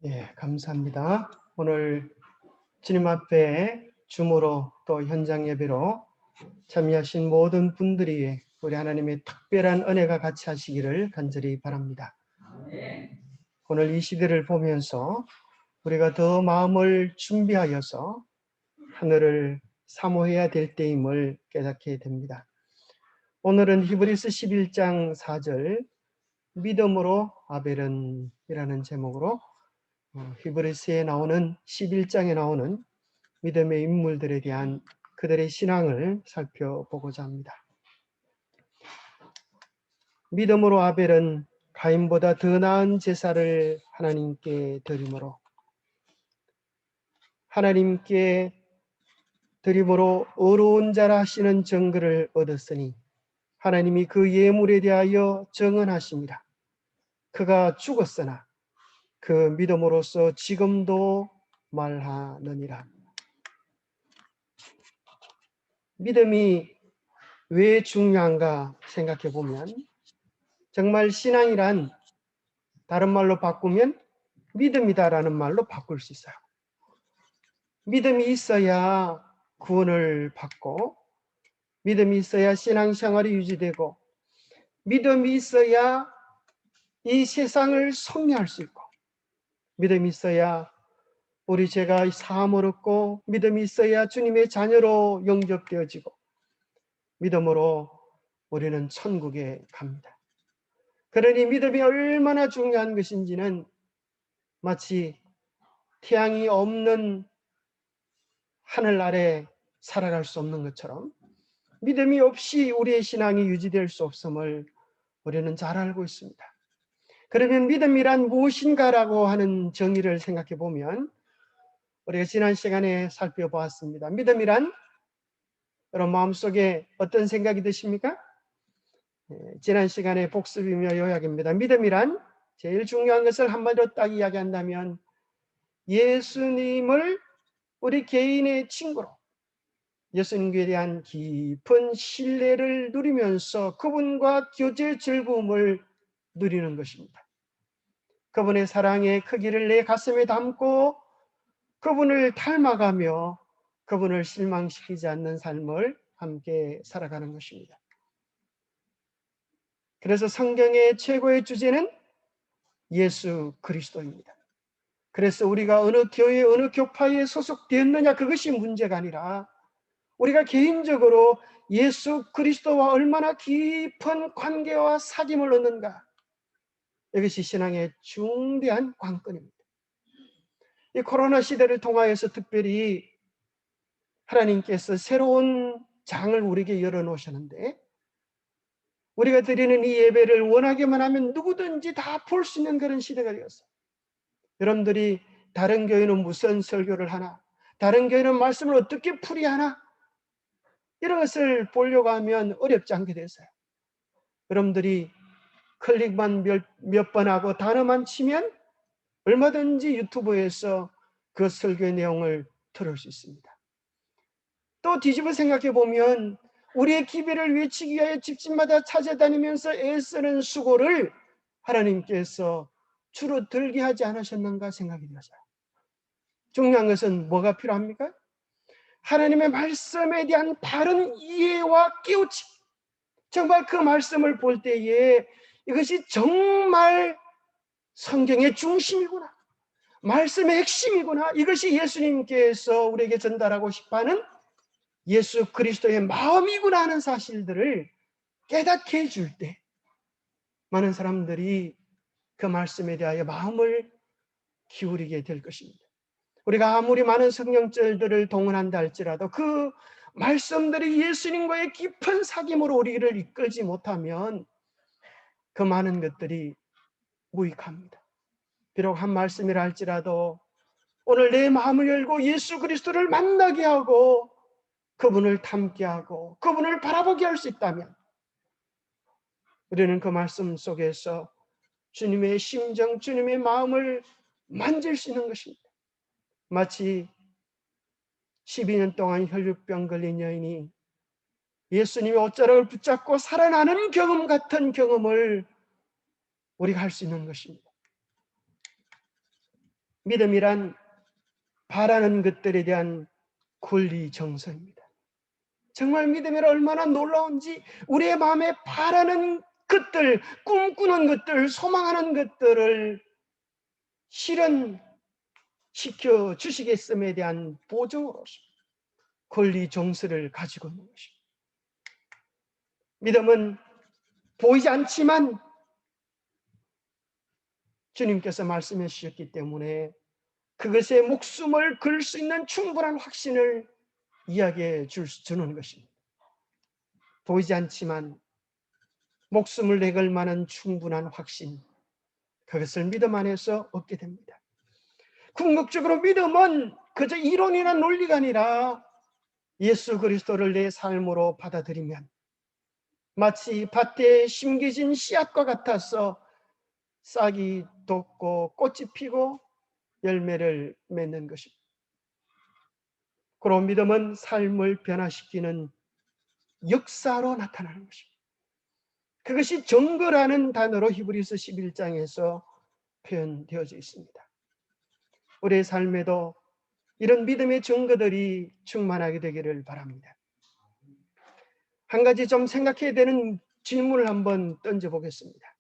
예, 감사합니다. 오늘 주님 앞에 줌으로 또 현장 예배로 참여하신 모든 분들이 우리 하나님의 특별한 은혜가 같이 하시기를 간절히 바랍니다. 오늘 이 시대를 보면서 우리가 더 마음을 준비하여서 하늘을 사모해야 될 때임을 깨닫게 됩니다. 오늘은 히브리서 11장 4절 믿음으로 아벨은 이라는 제목으로 히브리서에 나오는 11장에 나오는 믿음의 인물들에 대한 그들의 신앙을 살펴보고자 합니다. 믿음으로 아벨은 가인보다 더 나은 제사를 하나님께 드림으로 하나님께 드림으로 의로운 자라 하시는 증거를 얻었으니 하나님이 그 예물에 대하여 정언하십니다. 그가 죽었으나 그 믿음으로써 지금도 말하느니라. 믿음이 왜 중요한가 생각해 보면 정말 신앙이란 다른 말로 바꾸면 믿음이다라는 말로 바꿀 수 있어요. 믿음이 있어야 구원을 받고 믿음이 있어야 신앙생활이 유지되고 믿음이 있어야 이 세상을 승리할 수 있고 믿음이 있어야 우리 죄가 사함을 얻고 믿음이 있어야 주님의 자녀로 영접되어지고 믿음으로 우리는 천국에 갑니다. 그러니 믿음이 얼마나 중요한 것인지는 마치 태양이 없는 하늘 아래 살아갈 수 없는 것처럼 믿음이 없이 우리의 신앙이 유지될 수 없음을 우리는 잘 알고 있습니다. 그러면 믿음이란 무엇인가라고 하는 정의를 생각해 보면 우리가 지난 시간에 살펴보았습니다. 믿음이란 여러분 마음속에 어떤 생각이 드십니까? 지난 시간에 복습이며 요약입니다. 믿음이란 제일 중요한 것을 한마디로 딱 이야기한다면 예수님을 우리 개인의 친구로 예수님에 대한 깊은 신뢰를 누리면서 그분과 교제 즐거움을 누리는 것입니다. 그분의 사랑의 크기를 내 가슴에 담고 그분을 닮아가며 그분을 실망시키지 않는 삶을 함께 살아가는 것입니다. 그래서 성경의 최고의 주제는 예수 그리스도입니다. 그래서 우리가 어느 교회, 어느 교파에 소속되었느냐 그것이 문제가 아니라 우리가 개인적으로 예수 그리스도와 얼마나 깊은 관계와 사귐을 얻는가, 이것이 신앙의 중대한 관건입니다. 이 코로나 시대를 통하여서 특별히 하나님께서 새로운 장을 우리에게 열어놓으셨는데 우리가 드리는 이 예배를 원하기만 하면 누구든지 다 볼 수 있는 그런 시대가 되었어요. 여러분들이 다른 교회는 무슨 설교를 하나, 다른 교회는 말씀을 어떻게 풀이하나, 이런 것을 보려고 하면 어렵지 않게 됐어요. 여러분들이 클릭만 몇 번 하고 단어만 치면 얼마든지 유튜브에서 그 설교의 내용을 들을 수 있습니다. 또 뒤집어 생각해 보면 우리의 기회를 외치기 위하여 집집마다 찾아다니면서 애쓰는 수고를 하나님께서 주로 들게 하지 않으셨는가 생각이 들어요. 중요한 것은 뭐가 필요합니까? 하나님의 말씀에 대한 바른 이해와 깨우침. 정말 그 말씀을 볼 때에 이것이 정말 성경의 중심이구나, 말씀의 핵심이구나, 이것이 예수님께서 우리에게 전달하고 싶어하는 예수 그리스도의 마음이구나 하는 사실들을 깨닫게 해줄 때 많은 사람들이 그 말씀에 대하여 마음을 기울이게 될 것입니다. 우리가 아무리 많은 성경절들을 동원한다 할지라도 그 말씀들이 예수님과의 깊은 사귐으로 우리를 이끌지 못하면 그 많은 것들이 무익합니다. 비록 한 말씀이라 할지라도 오늘 내 마음을 열고 예수 그리스도를 만나게 하고 그분을 닮게 하고 그분을 바라보게 할 수 있다면 우리는 그 말씀 속에서 주님의 심정, 주님의 마음을 만질 수 있는 것입니다. 마치 12년 동안 혈류병 걸린 여인이 예수님의 옷자락을 붙잡고 살아나는 경험 같은 경험을 우리가 할 수 있는 것입니다. 믿음이란 바라는 것들에 대한 권리 정서입니다. 정말 믿음이란 얼마나 놀라운지 우리의 마음에 바라는 것들, 꿈꾸는 것들, 소망하는 것들을 실현시켜 주시겠음에 대한 보증으로서 권리 정서를 가지고 있는 것입니다. 믿음은 보이지 않지만 주님께서 말씀해 주셨기 때문에 그것에 목숨을 걸 수 있는 충분한 확신을 이야기해 주는 것입니다. 보이지 않지만 목숨을 내걸 만한 충분한 확신, 그것을 믿음 안에서 얻게 됩니다. 궁극적으로 믿음은 그저 이론이나 논리가 아니라 예수 그리스도를 내 삶으로 받아들이면 마치 밭에 심겨진 씨앗과 같아서 싹이 돋고 꽃이 피고 열매를 맺는 것입니다. 그런 믿음은 삶을 변화시키는 역사로 나타나는 것입니다. 그것이 증거라는 단어로 히브리서 11장에서 표현되어져 있습니다. 우리의 삶에도 이런 믿음의 증거들이 충만하게 되기를 바랍니다. 한 가지 좀 생각해야 되는 질문을 한번 던져보겠습니다.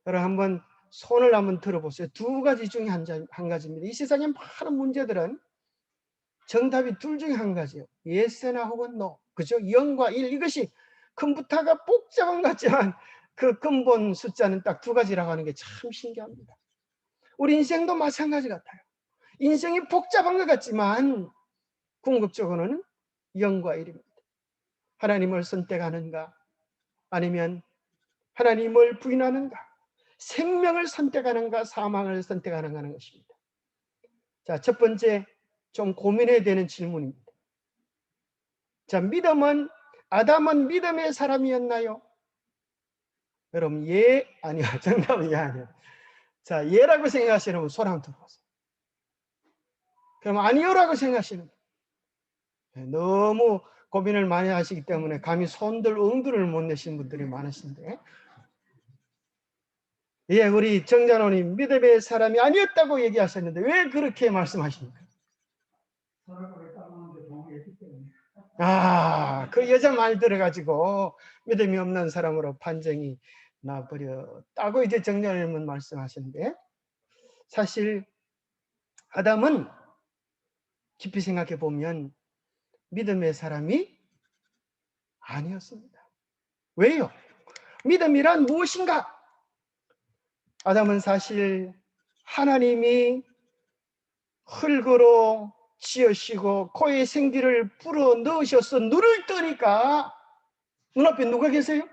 여러분 한번 손을 한번 들어보세요. 두 가지 중에 한 가지입니다. 이 세상의 많은 문제들은 정답이 둘 중에 한 가지예요. 예스나 혹은 노. 그죠? 0과 1. 이것이 컴퓨터가 복잡한 것 같지만 그 근본 숫자는 딱 두 가지라고 하는 게 참 신기합니다. 우리 인생도 마찬가지 같아요. 인생이 복잡한 것 같지만 궁극적으로는 0과 1입니다. 하나님을 선택하는가 아니면 하나님을 부인하는가, 생명을 선택하는가 사망을 선택하는가 하는 것입니다. 자, 첫 번째 좀 고민해야 되는 질문입니다. 자, 아담은 믿음의 사람이었나요? 여러분 예, 아니요. 정답은 예, 아니요. 자, 예라고 생각하시는 분 손 한번 들어보세요. 그럼 아니요라고 생각하시는 분, 너무 고민을 많이 하시기 때문에 감히 손들 엄두를 못 내신 분들이 많으신데, 예, 우리 정자노님 믿음의 사람이 아니었다고 얘기하셨는데 왜 그렇게 말씀하십니까? 그 여자 말 들어가지고 믿음이 없는 사람으로 판정이 나버렸다고 이제 정자노님은 말씀하시는데, 사실 아담은 깊이 생각해 보면 믿음의 사람이 아니었습니다. 왜요? 믿음이란 무엇인가? 아담은 사실 하나님이 흙으로 지으시고 코에 생기를 불어 넣으셔서 눈을 뜨니까 눈앞에 누가 계세요?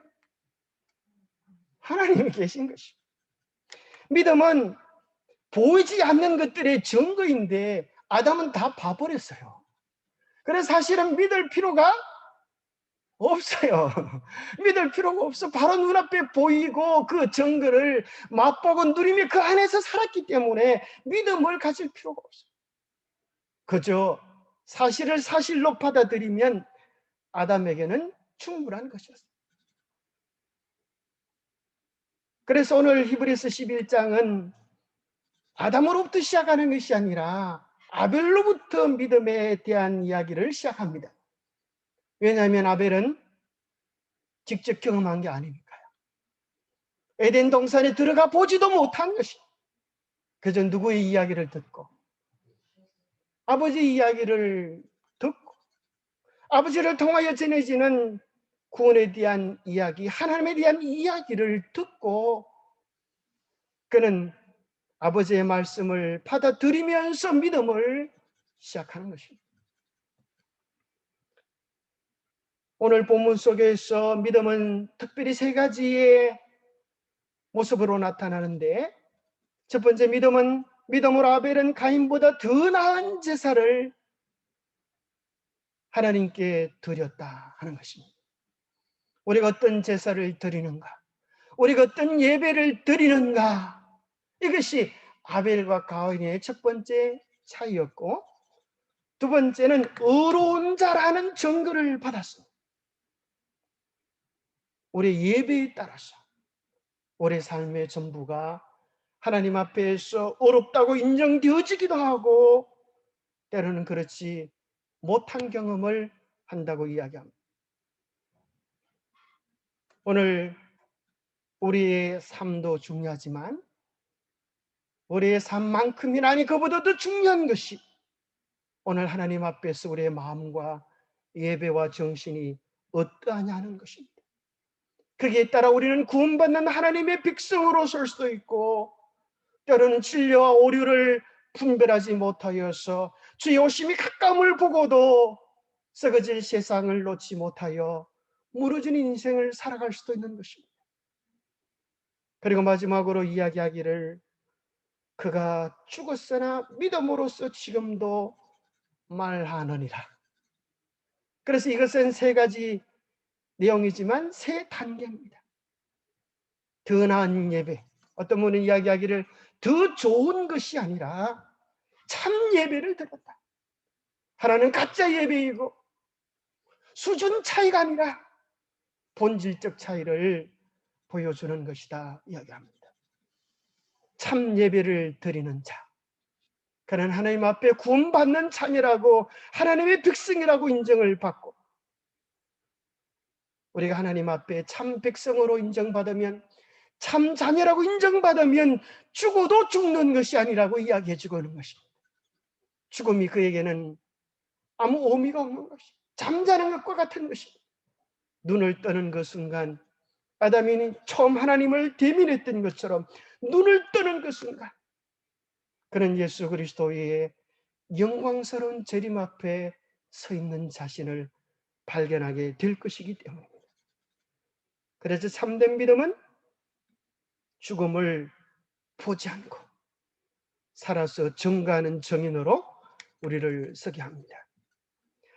하나님이 계신 것이죠. 믿음은 보이지 않는 것들의 증거인데 아담은 다 봐버렸어요. 그래서 사실은 믿을 필요가 없어요. 믿을 필요가 없어. 바로 눈앞에 보이고 그 증거를 맛보고 누리며 그 안에서 살았기 때문에 믿음을 가질 필요가 없어요. 그저 사실을 사실로 받아들이면 아담에게는 충분한 것이었어요. 그래서 오늘 히브리서 11장은 아담으로부터 시작하는 것이 아니라 아벨로부터 믿음에 대한 이야기를 시작합니다. 왜냐하면 아벨은 직접 경험한 게 아니니까요. 에덴 동산에 들어가 보지도 못한 것이, 그저 누구의 이야기를 듣고 아버지 이야기를 듣고 아버지를 통하여 전해지는 구원에 대한 이야기, 하나님에 대한 이야기를 듣고 그는 아버지의 말씀을 받아들이면서 믿음을 시작하는 것입니다. 오늘 본문 속에서 믿음은 특별히 세 가지의 모습으로 나타나는데, 첫 번째 믿음으로 아벨은 가인보다 더 나은 제사를 하나님께 드렸다 하는 것입니다. 우리가 어떤 제사를 드리는가, 우리가 어떤 예배를 드리는가, 이것이 아벨과 가인의 첫 번째 차이였고, 두 번째는 의로운 자라는 증거를 받았습니다. 우리 예배에 따라서 우리 삶의 전부가 하나님 앞에서 어렵다고 인정되어지기도 하고 때로는 그렇지 못한 경험을 한다고 이야기합니다. 오늘 우리의 삶도 중요하지만 우리의 삶만큼이나 아니 그보다 더 중요한 것이 오늘 하나님 앞에서 우리의 마음과 예배와 정신이 어떠하냐는 것입니다. 거기에 따라 우리는 구원받는 하나님의 백성으로 설 수도 있고 때로는 진리와 오류를 분별하지 못하여서 주의 오심이 가까움을 보고도 썩어질 세상을 놓지 못하여 무너진 인생을 살아갈 수도 있는 것입니다. 그리고 마지막으로 이야기하기를 그가 죽었으나 믿음으로써 지금도 말하느니라. 그래서 이것은 세 가지 내용이지만 세 단계입니다. 더 나은 예배, 어떤 분은 이야기하기를 더 좋은 것이 아니라 참 예배를 드렸다. 하나는 가짜 예배이고 수준 차이가 아니라 본질적 차이를 보여주는 것이다 이야기합니다. 참 예배를 드리는 자, 그는 하나님 앞에 구원받는 자녀라고 하나님의 백성이라고 인정을 받고 우리가 하나님 앞에 참 백성으로 인정받으면 참 자녀라고 인정받으면 죽어도 죽는 것이 아니라고 이야기해 주고 있는 것입니다. 죽음이 그에게는 아무 의미가 없는 것이 잠자는 것과 같은 것입니다. 눈을 뜨는 그 순간 아담이 처음 하나님을 대면했던 것처럼 눈을 뜨는 그 순간 그는 예수 그리스도의 영광스러운 재림 앞에 서 있는 자신을 발견하게 될 것이기 때문입니다. 그래서 참된 믿음은 죽음을 보지 않고 살아서 증거하는 증인으로 우리를 서게 합니다.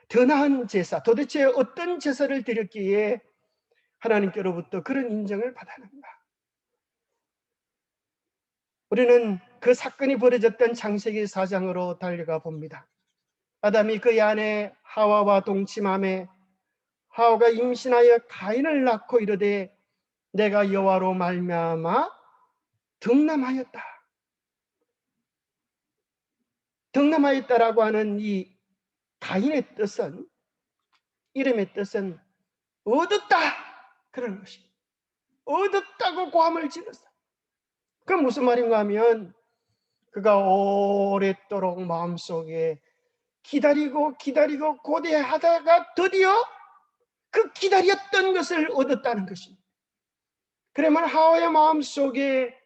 더 나은 제사, 도대체 어떤 제사를 드렸기에 하나님께로부터 그런 인정을 받았는가? 우리는 그 사건이 벌어졌던 창세기 4장으로 달려가 봅니다. 아담이 그의 아내 하와와 동침함에 하와가 임신하여 가인을 낳고 이르되 내가 여호와로 말미암아 득남하였다. 득남하였다라고 하는 이 가인의 뜻은 이름의 뜻은 얻었다 그런 것입니다. 얻었다고 고함을 질렀어. 그건 무슨 말인가 하면 그가 오랫도록 마음속에 기다리고 고대하다가 드디어 그 기다렸던 것을 얻었다는 것입니다. 그러면 하와의 마음속에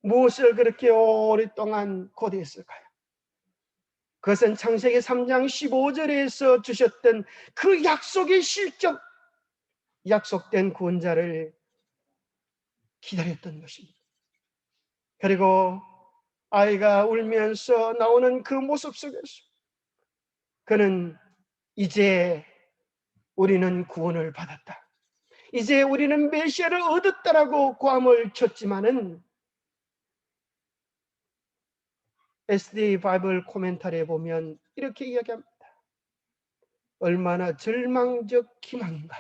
무엇을 그렇게 오랫동안 고대했을까요? 그것은 창세기 3장 15절에서 주셨던 그 약속의 실적, 약속된 구원자를 기다렸던 것입니다. 그리고 아이가 울면서 나오는 그 모습 속에서 그는 이제 우리는 구원을 받았다. 이제 우리는 메시아를 얻었다라고 고함을 쳤지만은 SD 바이블 코멘터리에 보면 이렇게 이야기합니다. 얼마나 절망적 희망인가.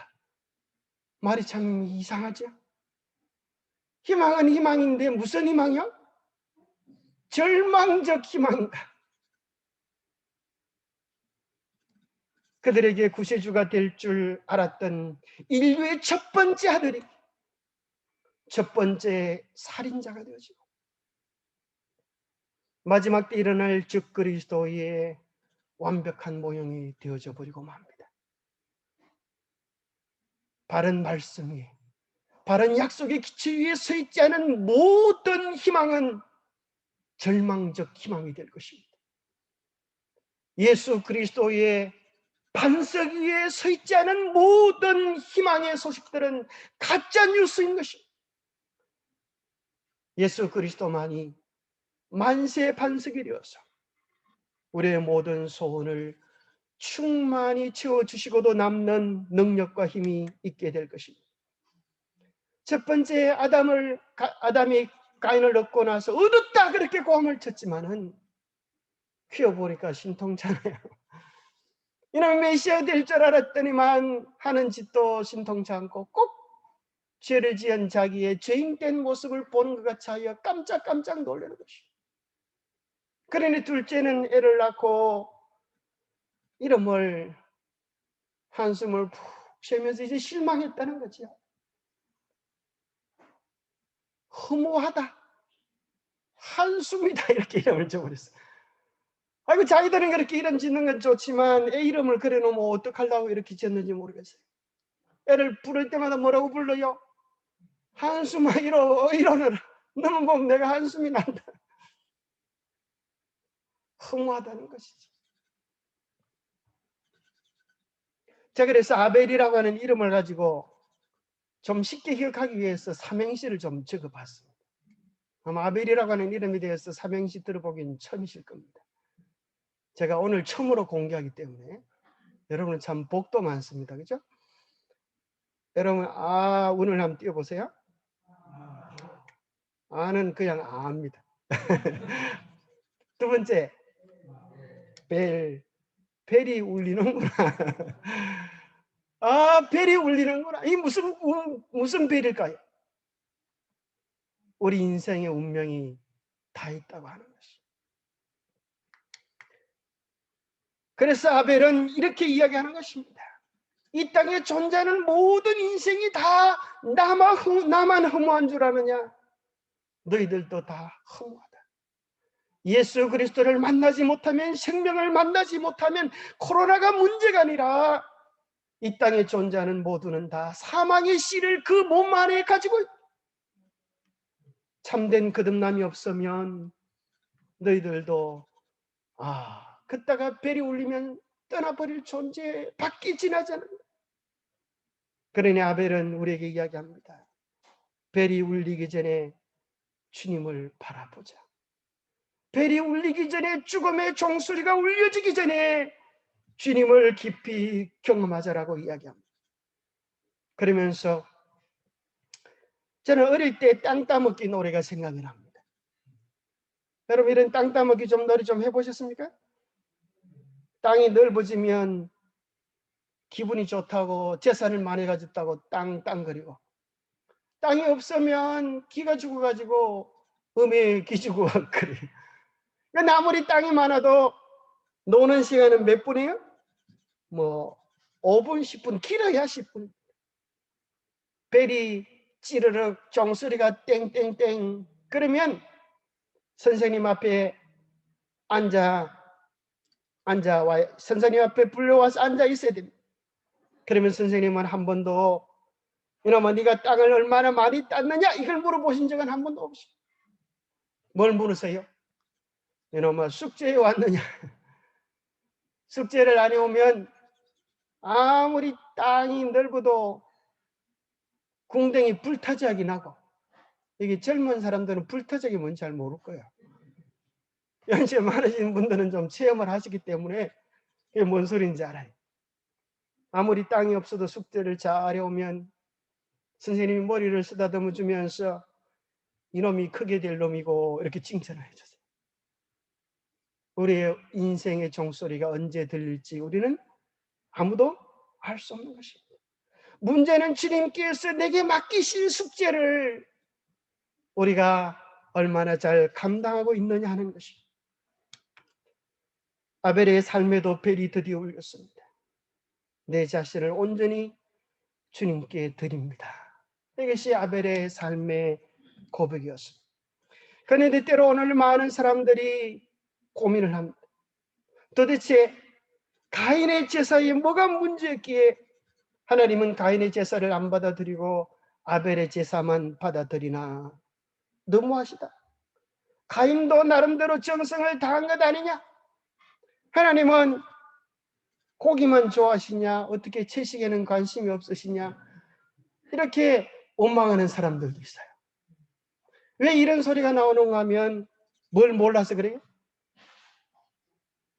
말이 참 이상하죠. 희망은 희망인데 무슨 희망이요? 절망적 희망인가. 그들에게 구세주가 될 줄 알았던 인류의 첫 번째 아들이 첫 번째 살인자가 되어지고 마지막 때 일어날 즉 그리스도의 완벽한 모형이 되어져 버리고 맙니다. 바른 말씀이 바른 약속의 기초 위에 서 있지 않은 모든 희망은 절망적 희망이 될 것입니다. 예수 그리스도의 반석 위에 서 있지 않은 모든 희망의 소식들은 가짜 뉴스인 것입니다. 예수 그리스도만이 만세의 반석이 되어서 우리의 모든 소원을 충만히 채워주시고도 남는 능력과 힘이 있게 될 것입니다. 첫 번째 아담이 가인을 얻고 나서 얻었다 그렇게 고함을 쳤지만은 키워보니까 신통찮아요. 이놈 메시아 될 줄 알았더니만 하는 짓도 신통치 않고 꼭 죄를 지은 자기의 죄인된 모습을 보는 것 같이 하여 깜짝깜짝 놀라는 것이요. 그러니 둘째는 애를 낳고 이름을 한숨을 푹 쉬면서 이제 실망했다는 거죠. 허무하다, 한숨이다, 이렇게 이름을 줘버렸어요. 아이고, 자기들은 그렇게 이름 짓는 건 좋지만 애 이름을 그래 놓으면 어떡하려고 이렇게 지었는지 모르겠어요. 애를 부를 때마다 뭐라고 불러요? 한숨아 일어나라. 너는 보면 내가 한숨이 난다. 허무하다는 것이죠. 제가 그래서 아벨이라고 하는 이름을 가지고 좀 쉽게 기억하기 위해서 삼행시를 좀 적어봤습니다. 아마 아벨이라고 하는 이름에 대해서 삼행시 들어보기는 처음이실 겁니다. 제가 오늘 처음으로 공개하기 때문에 여러분은 참 복도 많습니다. 그죠? 여러분, 운을 한번 띄워보세요. 아는 그냥 아입니다. 두 번째, 벨이 울리는구나. 벨이 울리는구나. 이 무슨 벨일까요? 우리 인생의 운명이 다 있다고 하는 것이. 그래서 아벨은 이렇게 이야기하는 것입니다. 이 땅에 존재하는 모든 인생이 다 나만 허무한 줄 아느냐? 너희들도 다 허무하다. 예수 그리스도를 만나지 못하면, 생명을 만나지 못하면 코로나가 문제가 아니라 이 땅에 존재하는 모두는 다 사망의 씨를 그 몸 안에 가지고 있다. 참된 거듭남이 없으면 너희들도 그따가 벨이 울리면 떠나버릴 존재 밖에 지나지 않는다. 그러니 아벨은 우리에게 이야기합니다. 벨이 울리기 전에 주님을 바라보자. 벨이 울리기 전에, 죽음의 종소리가 울려지기 전에 주님을 깊이 경험하자라고 이야기합니다. 그러면서 저는 어릴 때 땅 따먹기 노래가 생각이 납니다. 여러분, 이런 땅 따먹기 노래 좀 해보셨습니까? 땅이 넓어지면 기분이 좋다고, 재산을 많이 가졌다고 땅거리고, 땅이 없으면 기가 죽어가지고 음에 기죽어 그래요. 그러니까 아무리 땅이 많아도 노는 시간은 몇 분이에요? 5분, 10분, 길어야 10분. 벨이 찌르륵, 종소리가 땡땡땡 그러면 선생님 앞에 선생님 앞에 불려와서 앉아 있어야 됩니다. 그러면 선생님은 한 번도 이놈아 네가 땅을 얼마나 많이 땄느냐 이걸 물어보신 적은 한 번도 없어요. 뭘 물으세요? 이놈아 숙제에 왔느냐? 숙제를 안 해오면 아무리 땅이 넓어도 궁뎅이 불타작이 나고, 이게 젊은 사람들은 불타작이 뭔지 잘 모를 거예요. 연세 많으신 분들은 좀 체험을 하시기 때문에 그게 뭔 소리인지 알아요. 아무리 땅이 없어도 숙제를 잘 해오면 선생님이 머리를 쓰다듬어 주면서 이놈이 크게 될 놈이고 이렇게 칭찬을 해주세요. 우리의 인생의 종소리가 언제 들릴지 우리는 아무도 알 수 없는 것입니다. 문제는 주님께서 내게 맡기신 숙제를 우리가 얼마나 잘 감당하고 있느냐 하는 것입니다. 아벨의 삶에도 벨이 드디어 울렸습니다. 내 자신을 온전히 주님께 드립니다. 이것이 아벨의 삶의 고백이었습니다. 그런데 때로 오늘 많은 사람들이 고민을 합니다. 도대체 가인의 제사에 뭐가 문제였기에 하나님은 가인의 제사를 안 받아들이고 아벨의 제사만 받아들이나? 너무하시다. 가인도 나름대로 정성을 다한 것 아니냐? 하나님은 고기만 좋아하시냐? 어떻게 채식에는 관심이 없으시냐? 이렇게 원망하는 사람들도 있어요. 왜 이런 소리가 나오는가 하면 뭘 몰라서 그래요?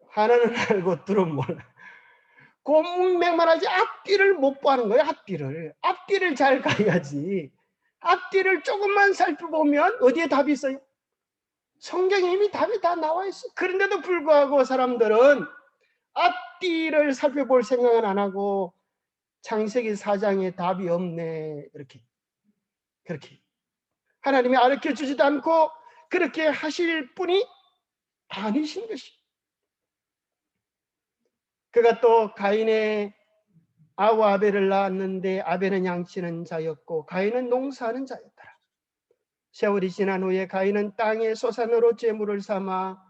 하나는 알고 둘은 몰라. 고문맹만하지 앞뒤를 못 보는 거예요. 앞뒤를 잘 가야지. 앞뒤를 조금만 살펴보면 어디에 답이 있어요? 성경에 이미 답이 다 나와 있어. 그런데도 불구하고 사람들은 앞뒤를 살펴볼 생각은 안 하고 창세기 4장에 답이 없네 이렇게 그렇게 하나님이 가르쳐 주지도 않고 그렇게 하실 분이 아니신 것이. 그가 또 가인의 아우 아벨을 낳았는데 아벨은 양치는 자였고 가인은 농사하는 자였더라. 세월이 지난 후에 가인은 땅의 소산으로 제물을 삼아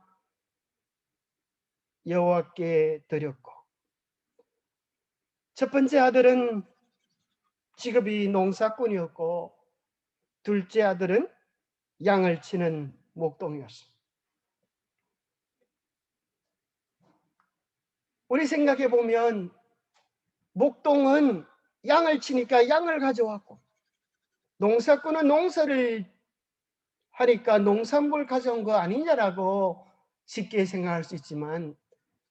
여호와께 드렸고, 첫 번째 아들은 직업이 농사꾼이었고 둘째 아들은 양을 치는 목동이었습니다. 우리 생각해 보면 목동은 양을 치니까 양을 가져왔고 농사꾼은 농사를 하니까 농산물 가져온 거 아니냐라고 쉽게 생각할 수 있지만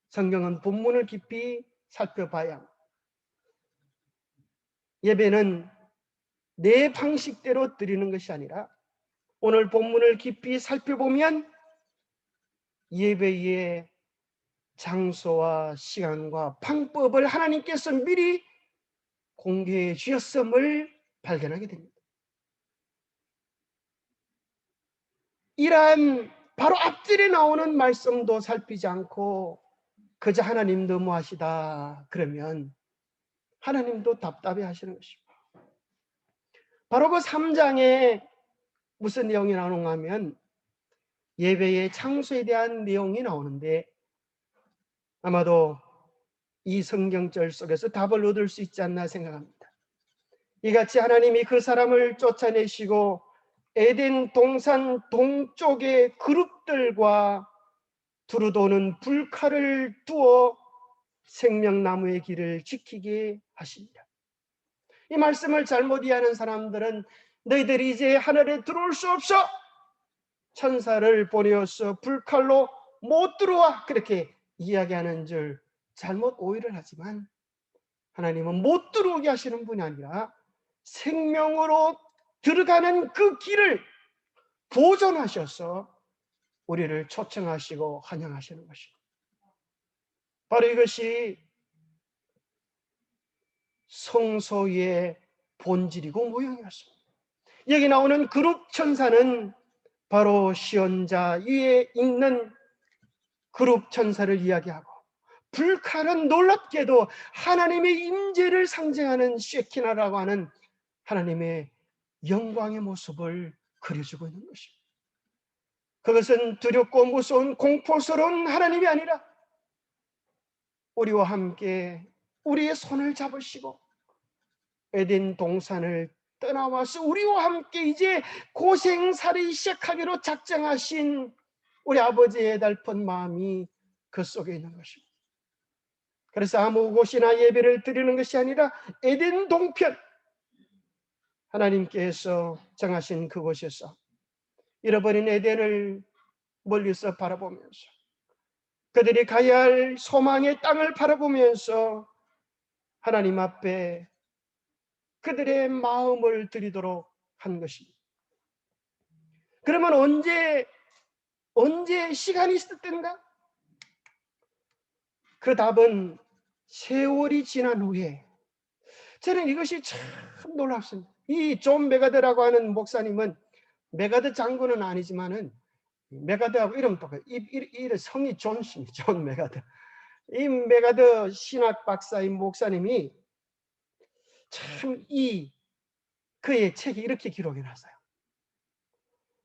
성경은 본문을 깊이 살펴봐야 합니다. 예배는 내 방식대로 드리는 것이 아니라 오늘 본문을 깊이 살펴보면 예배의 장소와 시간과 방법을 하나님께서 미리 공개해 주셨음을 발견하게 됩니다. 이러한 바로 앞줄에 나오는 말씀도 살피지 않고 그저 하나님 너무하시다 그러면 하나님도 답답해 하시는 것입니다. 바로 그 3장에 무슨 내용이 나오는가 하면 예배의 장소에 대한 내용이 나오는데 아마도 이 성경절 속에서 답을 얻을 수 있지 않나 생각합니다. 이같이 하나님이 그 사람을 쫓아내시고 에덴 동산 동쪽의 그룹들과 두루도는 불칼을 두어 생명나무의 길을 지키게 하십니다. 이 말씀을 잘못 이해하는 사람들은 너희들이 이제 하늘에 들어올 수 없어, 천사를 보내어서 불칼로 못 들어와, 그렇게 이야기하는 줄 잘못 오해를 하지만 하나님은 못 들어오게 하시는 분이 아니라 생명으로 들어가는 그 길을 보존하셔서 우리를 초청하시고 환영하시는 것입니다. 바로 이것이 성소의 본질이고 모형이었습니다. 여기 나오는 그룹 천사는 바로 시온자 위에 있는 그룹 천사를 이야기하고, 불칼은 놀랍게도 하나님의 임재를 상징하는 쉐키나라고 하는 하나님의 영광의 모습을 그려주고 있는 것입니다. 그것은 두렵고 무서운 공포스러운 하나님이 아니라 우리와 함께 우리의 손을 잡으시고 에덴 동산을 떠나와서 우리와 함께 이제 고생살이 시작하기로 작정하신 우리 아버지의 달픈 마음이 그 속에 있는 것입니다. 그래서 아무 곳이나 예배를 드리는 것이 아니라 에덴 동편, 하나님께서 정하신 그곳에서 잃어버린 에덴을 멀리서 바라보면서 그들이 가야 할 소망의 땅을 바라보면서 하나님 앞에 그들의 마음을 드리도록 한 것입니다. 그러면 언제 시간이 있을 때인가? 그 답은 세월이 지난 후에. 저는 이것이 참 놀랍습니다. 이 존 메가드라고 하는 목사님은, 메가드 장군은 아니지만은 메가드하고 이름 똑같아요. 이 성이 존 씨입니다. 존 메가드. 이 메가드 신학 박사인 목사님이 참 그의 책이 이렇게 기록해 놨어요.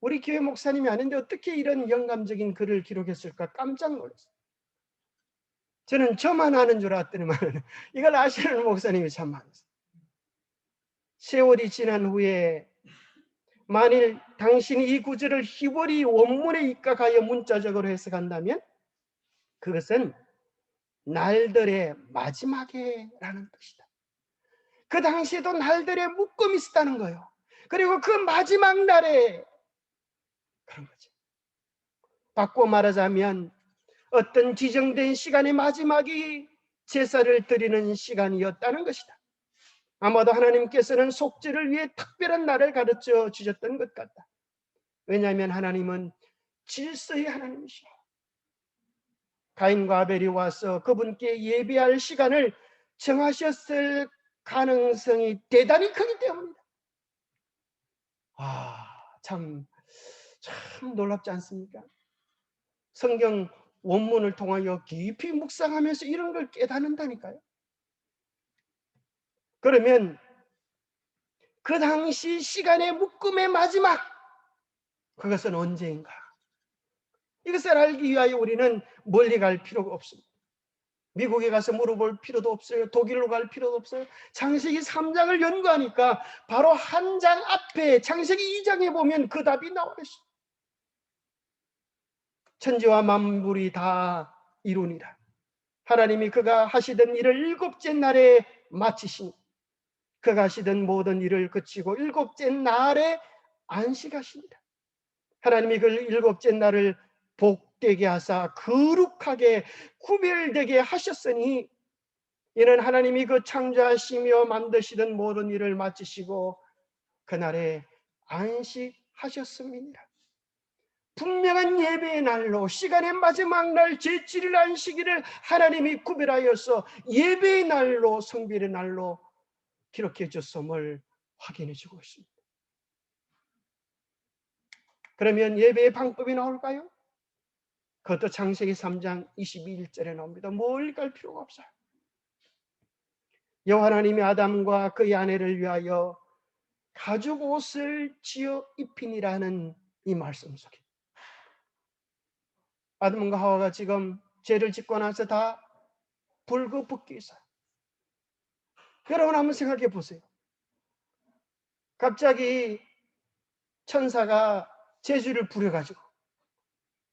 우리 교회 목사님이 아닌데 어떻게 이런 영감적인 글을 기록했을까 깜짝 놀랐어요. 저는 저만 아는 줄 알았더니만 이걸 아시는 목사님이 참 많았어요. 세월이 지난 후에 만일 당신이 이 구절을 히브리 원문에 입각하여 문자적으로 해석한다면 그것은 날들의 마지막에라는 뜻이다. 그 당시에도 날들의 묶음이 있었다는 거예요. 그리고 그 마지막 날에 그런 거죠. 바꿔 말하자면 어떤 지정된 시간의 마지막이 제사를 드리는 시간이었다는 것이다. 아마도 하나님께서는 속죄를 위해 특별한 날을 가르쳐 주셨던 것 같다. 왜냐하면 하나님은 질서의 하나님이시오. 가인과 아벨이 와서 그분께 예배할 시간을 정하셨을 가능성이 대단히 크기 때문이다. 참 놀랍지 않습니까? 성경 원문을 통하여 깊이 묵상하면서 이런 걸 깨닫는다니까요. 그러면 그 당시 시간의 묶음의 마지막, 그것은 언제인가? 이것을 알기 위하여 우리는 멀리 갈 필요가 없습니다. 미국에 가서 물어볼 필요도 없어요. 독일로 갈 필요도 없어요. 창세기 3장을 연구하니까 바로 한 장 앞에 창세기 2장에 보면 그 답이 나와 있어요. 천지와 만물이 다 이루니라. 하나님이 그가 하시던 일을 일곱째 날에 마치시니 그가 하시던 모든 일을 그치고 일곱째 날에 안식하시니라. 하나님이 그 일곱째 날을 복되게 하사 거룩하게 구별되게 하셨으니 이는 하나님이 그 창조하시며 만드시던 모든 일을 마치시고 그날에 안식하셨습니다. 분명한 예배의 날로 시간의 마지막 날 제7일 안식일을 하나님이 구별하여서 예배의 날로 성별의 날로 기록해 줬음을 확인해 주고 있습니다. 그러면 예배의 방법이 나올까요? 그것도 창세기 3장 22절에 나옵니다. 멀리 갈 필요가 없어요. 여호와 하나님이 아담과 그의 아내를 위하여 가죽 옷을 지어 입히니라는 이 말씀 속에 아담과 하와가 지금 죄를 짓고 나서 다 벌거벗겨 있어요. 여러분 한번 생각해 보세요. 갑자기 천사가 제주를 부려가지고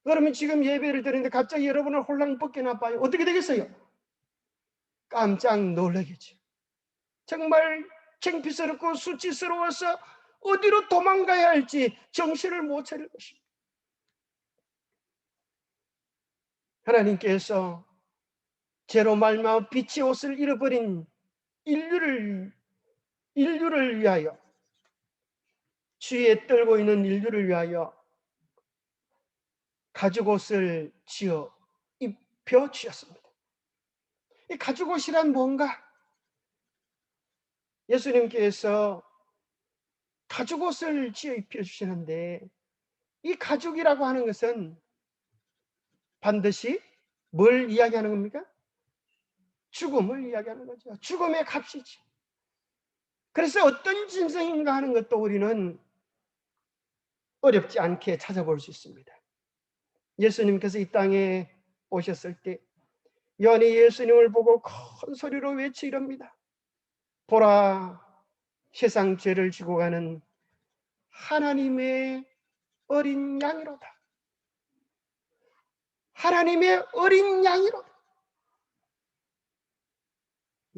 그러면 지금 예배를 드리는데 갑자기 여러분을 홀랑 벗겨놔 봐요. 어떻게 되겠어요? 깜짝 놀라겠죠. 정말 창피스럽고 수치스러워서 어디로 도망가야 할지 정신을 못 차릴 것입니다. 하나님께서 죄로 말미암아 빛의 옷을 잃어버린 인류를 위하여, 주위에 떨고 있는 인류를 위하여 가죽옷을 지어 입혀 주셨습니다. 이 가죽옷이란 뭔가? 예수님께서 가죽옷을 지어 입혀 주시는데 이 가죽이라고 하는 것은 반드시 뭘 이야기하는 겁니까? 죽음을 이야기하는 거죠. 죽음의 값이지. 그래서 어떤 짐승인가 하는 것도 우리는 어렵지 않게 찾아볼 수 있습니다. 예수님께서 이 땅에 오셨을 때 요한이 예수님을 보고 큰 소리로 외치렵니다. 보라, 세상 죄를 지고 가는 하나님의 어린 양이로다. 하나님의 어린 양이로다.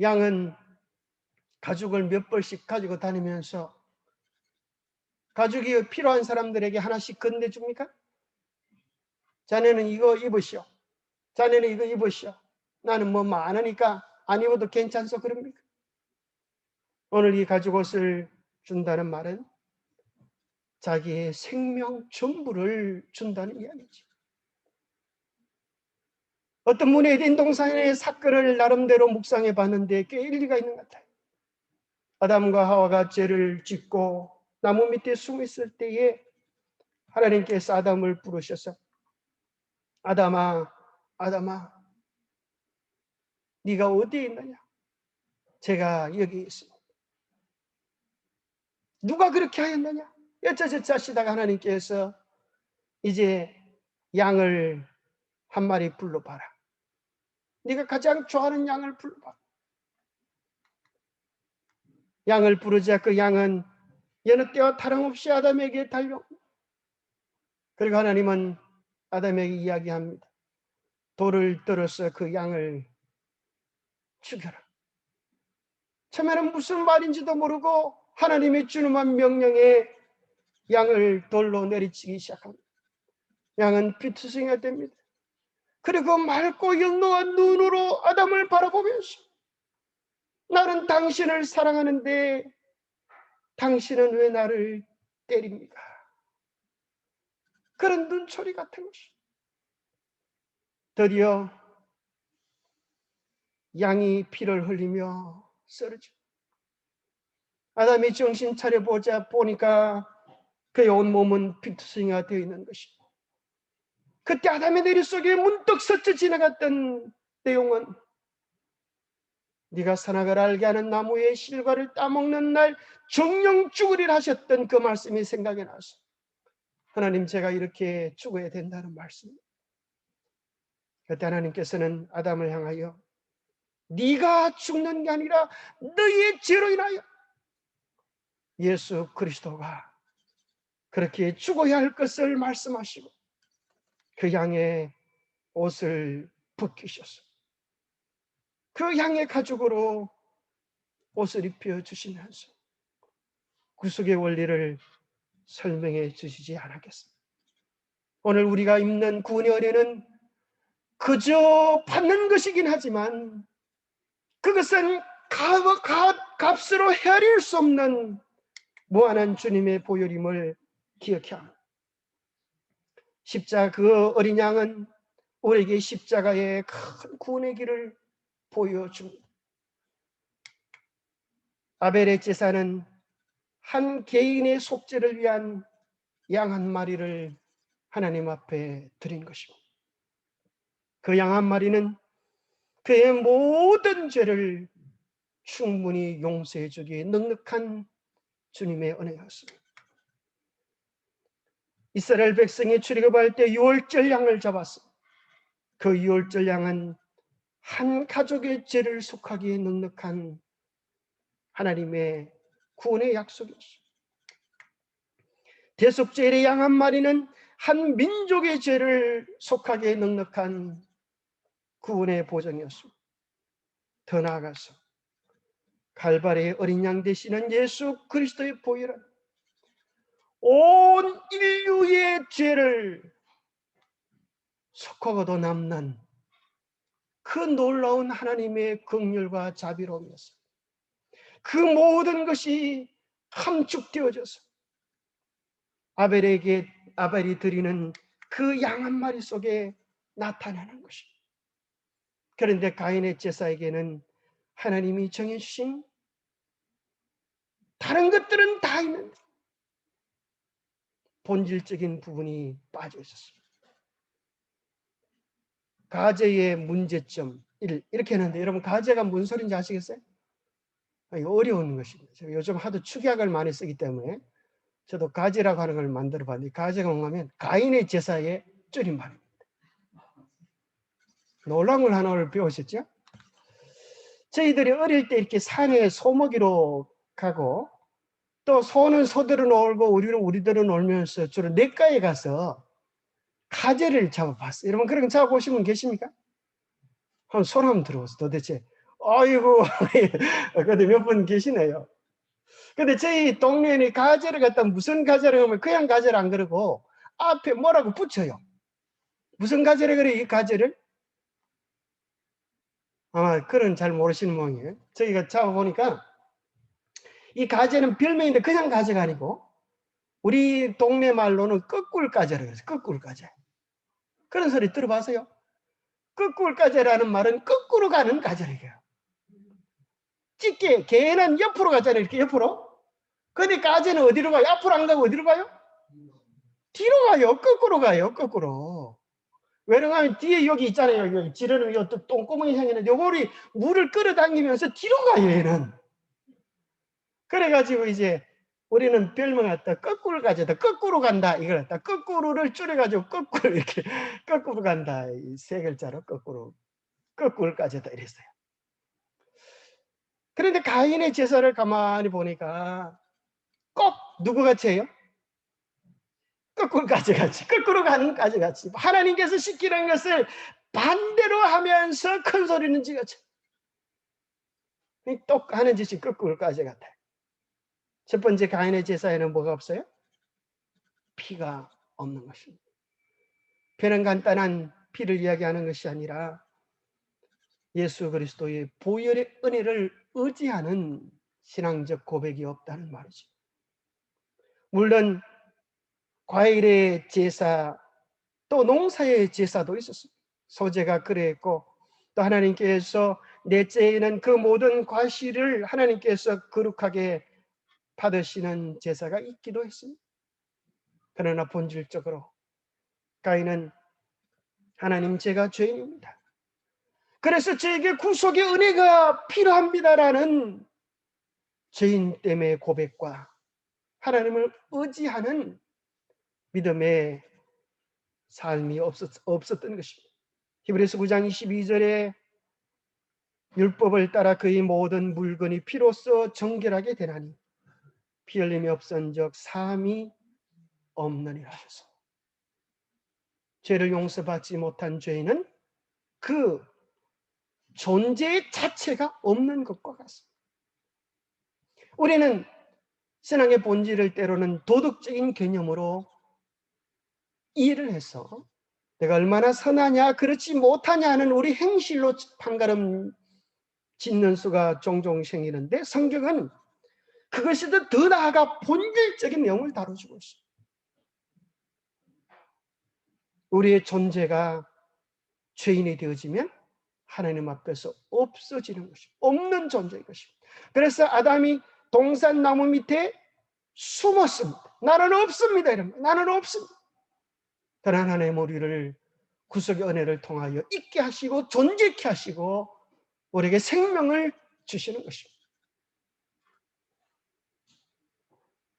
양은 가죽을 몇 벌씩 가지고 다니면서 가죽이 필요한 사람들에게 하나씩 건네줍니까? 자네는 이거 입으시오. 자네는 이거 입으시오. 나는 뭐 많으니까 안 입어도 괜찮소 그럽니까? 오늘 이 가죽옷을 준다는 말은 자기의 생명 전부를 준다는 이야기죠. 어떤 분이 에덴 동산의 사건을 나름대로 묵상해 봤는데 꽤 일리가 있는 것 같아요. 아담과 하와가 죄를 짓고 나무 밑에 숨어 있을 때에 하나님께서 아담을 부르셔서 아담아, 아담아, 네가 어디에 있느냐? 제가 여기 있습니다. 누가 그렇게 하였느냐? 여짜저짜 하시다가 하나님께서 이제 양을 한 마리 불러봐라. 네가 가장 좋아하는 양을 불러봐. 양을 부르자 그 양은 여느 때와 다름없이 아담에게 달려옵니다. 그리고 하나님은 아담에게 이야기합니다. 돌을 들어서 그 양을 죽여라. 처음에는 무슨 말인지도 모르고 하나님의 준엄한 명령에 양을 돌로 내리치기 시작합니다. 양은 피투성이가 됩니다. 그리고 맑고 영롱한 눈으로 아담을 바라보면서 나는 당신을 사랑하는데 당신은 왜 나를 때립니까? 그런 눈초리 같은 것이. 드디어 양이 피를 흘리며 쓰러져. 아담이 정신 차려 보니까 그의 온 몸은 피투성이가 되어 있는 것이고, 그때 아담의 내리 속에 문득 스쳐 지나갔던 내용은 네가 선악을 알게 하는 나무의 실과를 따먹는 날 정령 죽으리라 하셨던 그 말씀이 생각이 나서, 하나님, 제가 이렇게 죽어야 된다는 말씀. 그때 하나님께서는 아담을 향하여 네가 죽는 게 아니라 너희의 죄로 인하여 예수 그리스도가 그렇게 죽어야 할 것을 말씀하시고, 그 양의 옷을 벗기셔서 그 양의 가죽으로 옷을 입혀 주시면서 구속의 원리를 설명해 주시지 않았겠습니까? 오늘 우리가 입는 구원의 은혜는 그저 받는 것이긴 하지만 그것은 값으로 헤아릴 수 없는 무한한 주님의 보혈임을 기억해야 합니다. 십자가, 그 어린 양은 우리에게 십자가의 큰 구원의 길을 보여줍니다. 아벨의 제사는 한 개인의 속죄를 위한 양 한 마리를 하나님 앞에 드린 것이고, 그 양 한 마리는 그의 모든 죄를 충분히 용서해 주기에 넉넉한 주님의 은혜였습니다. 이스라엘 백성이 출애굽할 때 유월절 양을 잡았습니다. 그 유월절 양은 한 가족의 죄를 속하기에 넉넉한 하나님의 구원의 약속이었습니다. 대속죄의 양 한 마리는 한 민족의 죄를 속하기에 넉넉한 구원의 보장이었습니다. 더 나아가서 갈바리의 어린 양 되시는 예수 그리스도의 보혈은 온 인류의 죄를 속하고도 남는 그 놀라운 하나님의 긍휼과 자비로움이었습니다. 그 모든 것이 함축되어져서 아벨이 드리는 그 양 한 마리 속에 나타나는 것입니다. 그런데 가인의 제사에게는 하나님이 정해주신 다른 것들은 다 있는데 본질적인 부분이 빠져 있었습니다. 가제의 문제점 1, 이렇게 했는데, 여러분 가제가 무슨 소리인지 아시겠어요? 어려운 것입니다. 제가 요즘 하도 축약을 많이 쓰기 때문에 저도 가제라고 하는 걸 만들어 봤는데, 가제가 뭐냐면 가인의 제사의 줄임말입니다. 놀라운 걸 하나를 배우셨죠? 저희들이 어릴 때 이렇게 산에 소먹이로 가고, 또 소는 소대로 놀고 우리들은 놀면서 주로 냇가에 가서 가재를 잡아봤어요. 여러분 그런 거 잡아보신 분 계십니까? 한 손 한번 들어보세요. 도대체 아이고 근데 몇 분 계시네요. 근데 저희 동네에 가재를 갖다 무슨 가재를 하면 그냥 가재를 안 그러고 앞에 뭐라고 붙여요. 무슨 가재를 그래, 이 가재를? 아마 그런 잘 모르시는 모양이에요. 저희가 잡아보니까 이 가재는 별명인데 그냥 가재가 아니고 우리 동네 말로는 거꿀가재라고 그래서 거꿀가재. 그런 소리 들어봤어요? 거꿀가재라는 말은 거꾸로 가는 가재래요. 찌개, 개는 옆으로 가잖아요. 이렇게 옆으로. 근데 가재는 어디로 가요? 앞으로 안 가고 어디로 가요? 뒤로 가요. 거꾸로 가요. 거꾸로. 왜냐하면 뒤에 여기 있잖아요. 여기 지르는 요 똥구멍이 생기는데 요거를 물을 끌어당기면서 뒤로 가요. 얘는. 그래가지고 이제 우리는 별명을 갖다 거꾸로 가재다. 거꾸로 간다. 이걸 갖다 거꾸로를 줄여가지고 거꾸로 이렇게 거꾸로 간다. 이 세 글자로 거꾸로. 거꾸로 가재다. 이랬어요. 그런데 가인의 제사를 가만히 보니까 꼭 누구 같이 해요? 거꾸로 가져같이, 거꾸로 가는 가져같이. 하나님께서 시키는 것을 반대로 하면서 큰 소리는 지같이. 똑 하는 짓이 거꾸로 가져같아요. 첫 번째 가인의 제사에는 뭐가 없어요? 피가 없는 것입니다. 피는 간단한 피를 이야기하는 것이 아니라 예수 그리스도의 보혈의 은혜를 의지하는 신앙적 고백이 없다는 말이죠. 물론 과일의 제사, 또 농사의 제사도 있었습니다. 소재가 그랬고, 또 하나님께서 넷째에는 그 모든 과실을 하나님께서 거룩하게 받으시는 제사가 있기도 했습니다. 그러나 본질적으로 가인은 하나님, 제가 죄인입니다. 그래서 저에게 구속의 은혜가 필요합니다라는 죄인 때문에 고백과 하나님을 의지하는 믿음의 삶이 없었던 것입니다. 히브리서 9장 22절에 율법을 따라 그의 모든 물건이 피로써 정결하게 되나니 피 흘림이 없은즉 사함이 없느니라 하셔서, 죄를 용서받지 못한 죄인은 그 존재 자체가 없는 것과 같습니다. 우리는 신앙의 본질을 때로는 도덕적인 개념으로 이해를 해서 내가 얼마나 선하냐 그렇지 못하냐는 우리 행실로 판가름 짓는 수가 종종 생기는데, 성경은 그것이 더 나아가 본질적인 내용을 다뤄주고 있습니다. 우리의 존재가 죄인이 되어지면 하나님 앞에서 없어지는 것입니다. 없는 존재인 것입니다. 그래서 아담이 동산나무 밑에 숨었습니다. 나는 없습니다. 이런, 나는 없습니다. 그러나 하나님 우리를 구속의 은혜를 통하여 있게 하시고 존재케 하시고 우리에게 생명을 주시는 것입니다.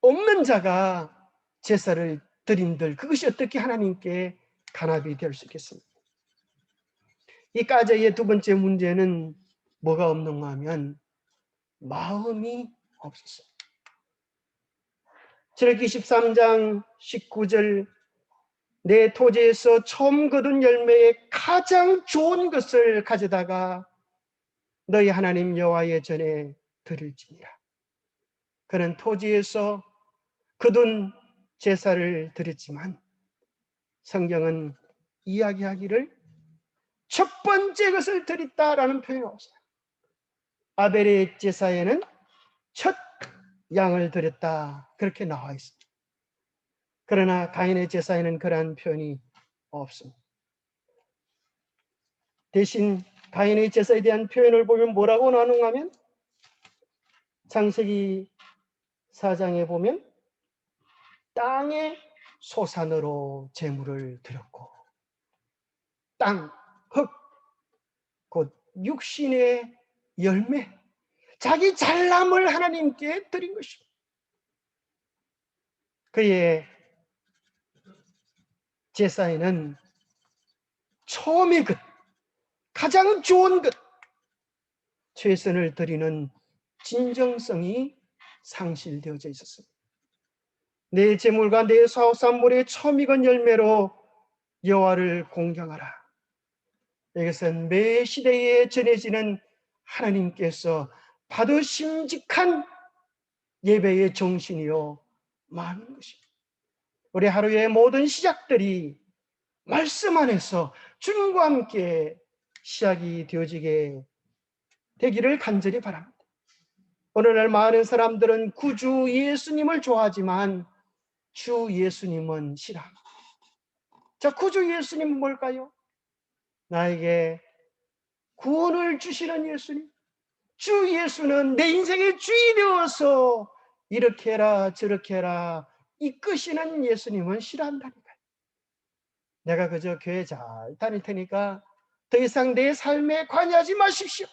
없는 자가 제사를 드린들 그것이 어떻게 하나님께 간합이 될 수 있겠습니까? 이 까제의 두 번째 문제는 뭐가 없는가 하면 마음이 없었어요. 출애굽기 13장 19절, 내 토지에서 처음 거둔 열매의 가장 좋은 것을 가져다가 너희 하나님 여호와의 전에 드릴지니라. 그는 토지에서 거둔 제사를 드렸지만 성경은 이야기하기를 첫 번째 것을 드렸다라는 표현이 없어요. 아벨의 제사에는 첫 양을 드렸다 그렇게 나와 있습니다. 그러나 가인의 제사에는 그러한 표현이 없습니다. 대신 가인의 제사에 대한 표현을 보면 뭐라고 나누는가 하면 창세기 4장에 보면 땅의 소산으로 제물을 드렸고, 땅, 흙, 곧 육신의 열매, 자기 잘남을 하나님께 드린 것입니다. 그의 제사에는 처음의 것, 가장 좋은 것, 최선을 드리는 진정성이 상실되어져 있었습니다. 내 제물과 내 사업산물의 처음이건 열매로 여호와를 공경하라. 이것은 매 시대에 전해지는 하나님께서 받으심직한 예배의 정신이요 마음인 것입니다. 우리 하루의 모든 시작들이 말씀 안에서 주님과 함께 시작이 되어지게 되기를 간절히 바랍니다. 오늘날 많은 사람들은 구주 예수님을 좋아하지만 주 예수님은 싫어합니다. 자, 구주 예수님은 뭘까요? 나에게 구원을 주시는 예수님. 주 예수는 내 인생의 주인이 되어서 이렇게 해라 저렇게 해라 이끄시는 예수님은 싫어한다니까요. 내가 그저 교회 잘 다닐 테니까 더 이상 내 삶에 관여하지 마십시오.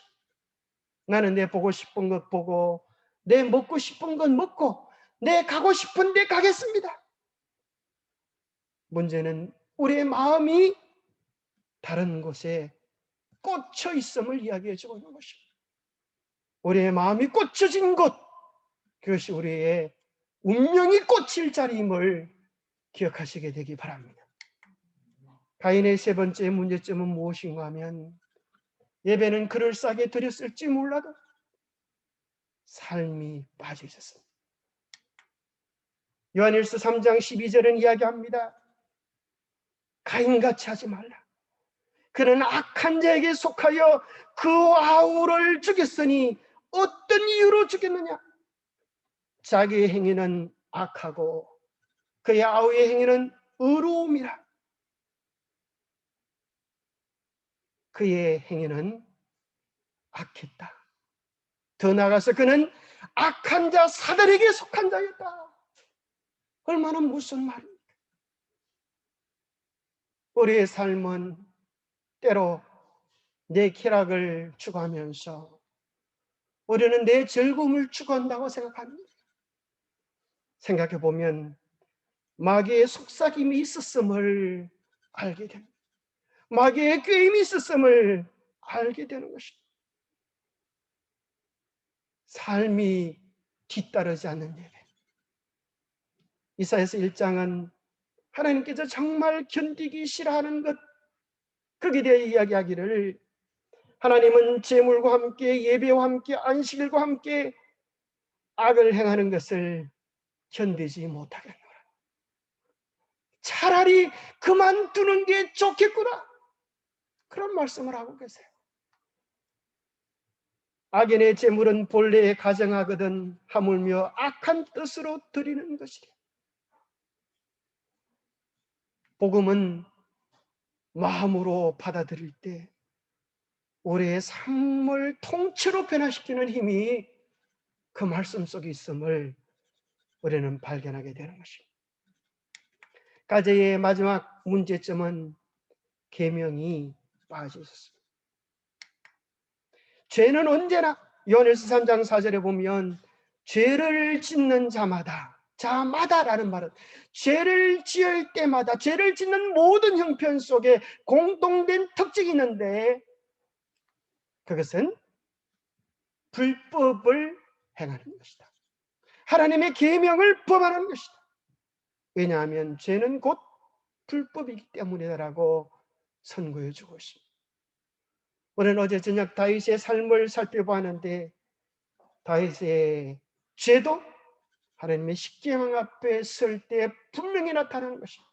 나는 내 보고 싶은 것 보고 내 먹고 싶은 것 먹고 내 가고 싶은 데 가겠습니다. 문제는 우리의 마음이 다른 곳에 꽂혀 있음을 이야기해 주고 있는 것입니다. 우리의 마음이 꽂혀진 곳, 그것이 우리의 운명이 꽂힐 자리임을 기억하시게 되기 바랍니다. 가인의 세 번째 문제점은 무엇인가 하면 예배는 그럴싸하게 드렸을지 몰라도 삶이 빠져 있었습니다. 요한일서 3장 12절은 이야기합니다. 가인같이 하지 말라. 그는 악한 자에게 속하여 그 아우를 죽였으니 어떤 이유로 죽였느냐? 자기의 행위는 악하고 그의 아우의 행위는 의로움이라. 그의 행위는 악했다. 더 나아가서 그는 악한 자 사단에게 속한 자였다. 얼마나 무슨 말입니까? 우리의 삶은 때로 내 쾌락을 추구하면서 우리는 내 즐거움을 추구한다고 생각합니다. 생각해 보면 마귀의 속삭임이 있었음을 알게 됩니다. 마귀의 꾀임이 있었음을 알게 되는 것입니다. 삶이 뒤따르지 않는 예배. 이사야서 1장은 하나님께서 정말 견디기 싫어하는 것, 거기에 대해 이야기하기를 하나님은 재물과 함께 예배와 함께 안식일과 함께 악을 행하는 것을 견디지 못하겠노라. 차라리 그만두는 게 좋겠구나. 그런 말씀을 하고 계세요. 악인의 재물은 본래 가정하거든 하물며 악한 뜻으로 드리는 것이래. 복음은 마음으로 받아들일 때 우리의 삶을 통째로 변화시키는 힘이 그 말씀 속에 있음을 우리는 발견하게 되는 것입니다. 가제의 마지막 문제점은 계명이 빠져 있었습니다. 죄는 언제나 요한일서 3장 4절에 보면 죄를 짓는 자마다라는 말은 죄를 지을 때마다 죄를 짓는 모든 형편 속에 공통된 특징이 있는데 그것은 불법을 행하는 것이다. 하나님의 계명을 범하는 것이다. 왜냐하면 죄는 곧 불법이기 때문이다라고 선고해 주고 있습니다. 우리는 어제 저녁 다윗의 삶을 살펴보았는데 다윗의 죄도 하나님의 십계명 앞에 설 때 분명히 나타나는 것입니다.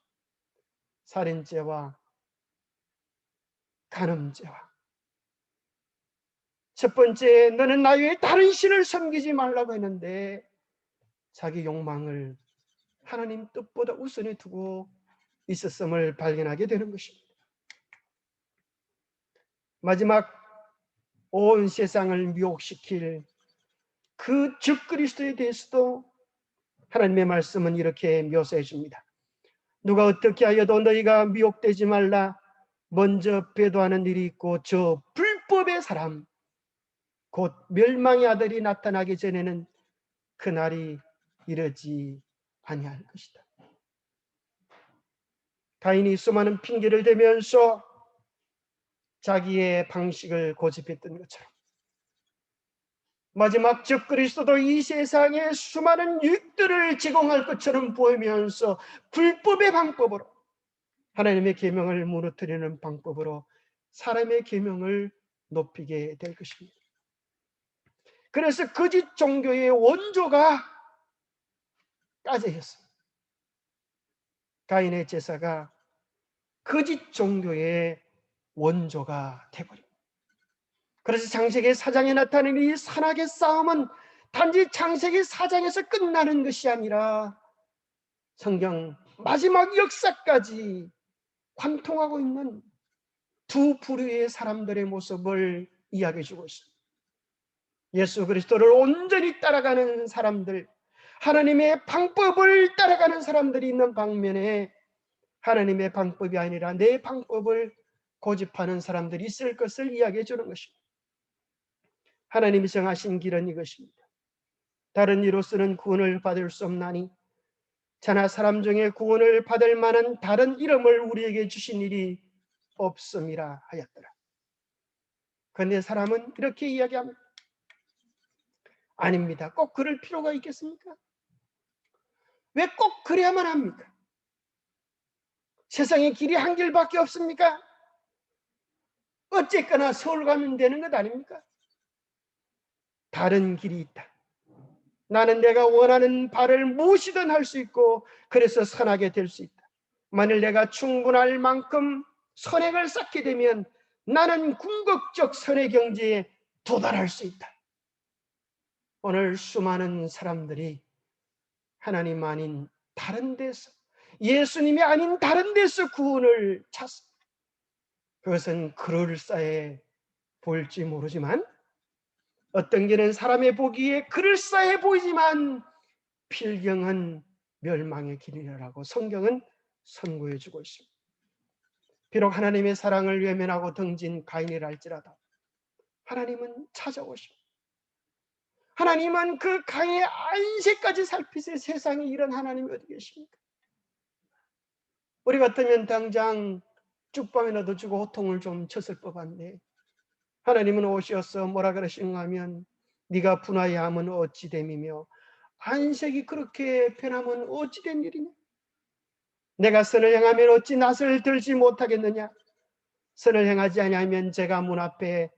살인죄와 간음죄와 첫 번째, 너는 나 외에 다른 신을 섬기지 말라고 했는데 자기 욕망을 하나님 뜻보다 우선에 두고 있었음을 발견하게 되는 것입니다. 마지막 온 세상을 미혹시킬 그 적그리스도에 대해서도 하나님의 말씀은 이렇게 묘사해 줍니다. 누가 어떻게 하여도 너희가 미혹되지 말라. 먼저 배도하는 일이 있고 저 불법의 사람 곧 멸망의 아들이 나타나기 전에는 그날이 이르지 아니할 것이다. 가인이 수많은 핑계를 대면서 자기의 방식을 고집했던 것처럼 마지막 적그리스도도 이 세상에 수많은 유익들을 제공할 것처럼 보이면서 불법의 방법으로 하나님의 계명을 무너뜨리는 방법으로 사람의 계명을 높이게 될 것입니다. 그래서 거짓 종교의 원조가 까제였습니다. 가인의 제사가 거짓 종교의 원조가 되버립니다. 그래서 창세기 4장에 나타나는 이 산악의 싸움은 단지 창세기 4장에서 끝나는 것이 아니라 성경 마지막 역사까지 관통하고 있는 두 부류의 사람들의 모습을 이야기해 주고 있습니다. 예수 그리스도를 온전히 따라가는 사람들, 하나님의 방법을 따라가는 사람들이 있는 방면에 하나님의 방법이 아니라 내 방법을 고집하는 사람들이 있을 것을 이야기해 주는 것입니다. 하나님이 정하신 길은 이것입니다. 다른 이로서는 구원을 받을 수 없나니 자나 사람 중에 구원을 받을 만한 다른 이름을 우리에게 주신 일이 없음이라 하였더라. 그런데 사람은 이렇게 이야기합니다. 아닙니다. 꼭 그럴 필요가 있겠습니까? 왜 꼭 그래야만 합니까? 세상의 길이 한 길밖에 없습니까? 어쨌거나 서울 가면 되는 것 아닙니까? 다른 길이 있다. 나는 내가 원하는 바를 무엇이든 할 수 있고 그래서 선하게 될 수 있다. 만일 내가 충분할 만큼 선행을 쌓게 되면 나는 궁극적 선의 경지에 도달할 수 있다. 오늘 수많은 사람들이 하나님 아닌 다른 데서, 예수님이 아닌 다른 데서 구원을 찾습니다. 그것은 그럴싸해 보일지 모르지만 어떤 게는 사람의 보기에 그럴싸해 보이지만 필경은 멸망의 길이라고 성경은 선고해 주고 있습니다. 비록 하나님의 사랑을 외면하고 등진 가인이라 할지라도 하나님은 찾아오시고, 하나님은 그 가인의 안색까지 살피세요. 세상에 이런 하나님이 어디 계십니까? 우리 같으면 당장 죽밤이라도 주고 호통을 좀 쳤을 법한데, 하나님은 오셔서 뭐라 그러시는가 하면, 네가 분하여 함은 어찌 됨이며 안색이 그렇게 변하면 어찌 된 일이냐? 내가 선을 행하면 어찌 낯을 들지 못하겠느냐? 선을 행하지 아니하면 제가 문 앞에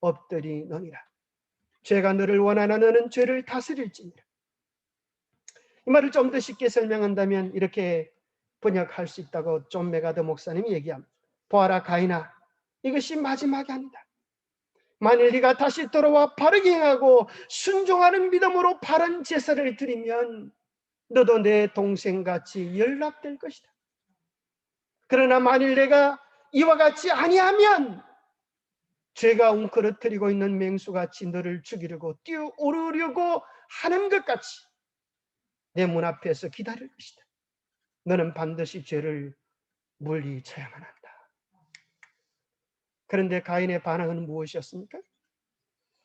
엎드리느니라. 죄가 너를 원하나 너는 죄를 다스릴지니라. 이 말을 좀 더 쉽게 설명한다면 이렇게 번역할 수 있다고 존 메가더 목사님이 얘기합니다. 보아라 가인아, 이것이 마지막이 아니다. 만일 네가 다시 돌아와 바르게 행하고 순종하는 믿음으로 바른 제사를 드리면 너도 내 동생같이 연락될 것이다. 그러나 만일 내가 이와 같이 아니하면 죄가 웅크러뜨리고 있는 맹수같이 너를 죽이려고 뛰어오르려고 하는 것 같이 내 문 앞에서 기다릴 것이다. 너는 반드시 죄를 물리쳐야만 한다. 그런데 가인의 반응은 무엇이었습니까?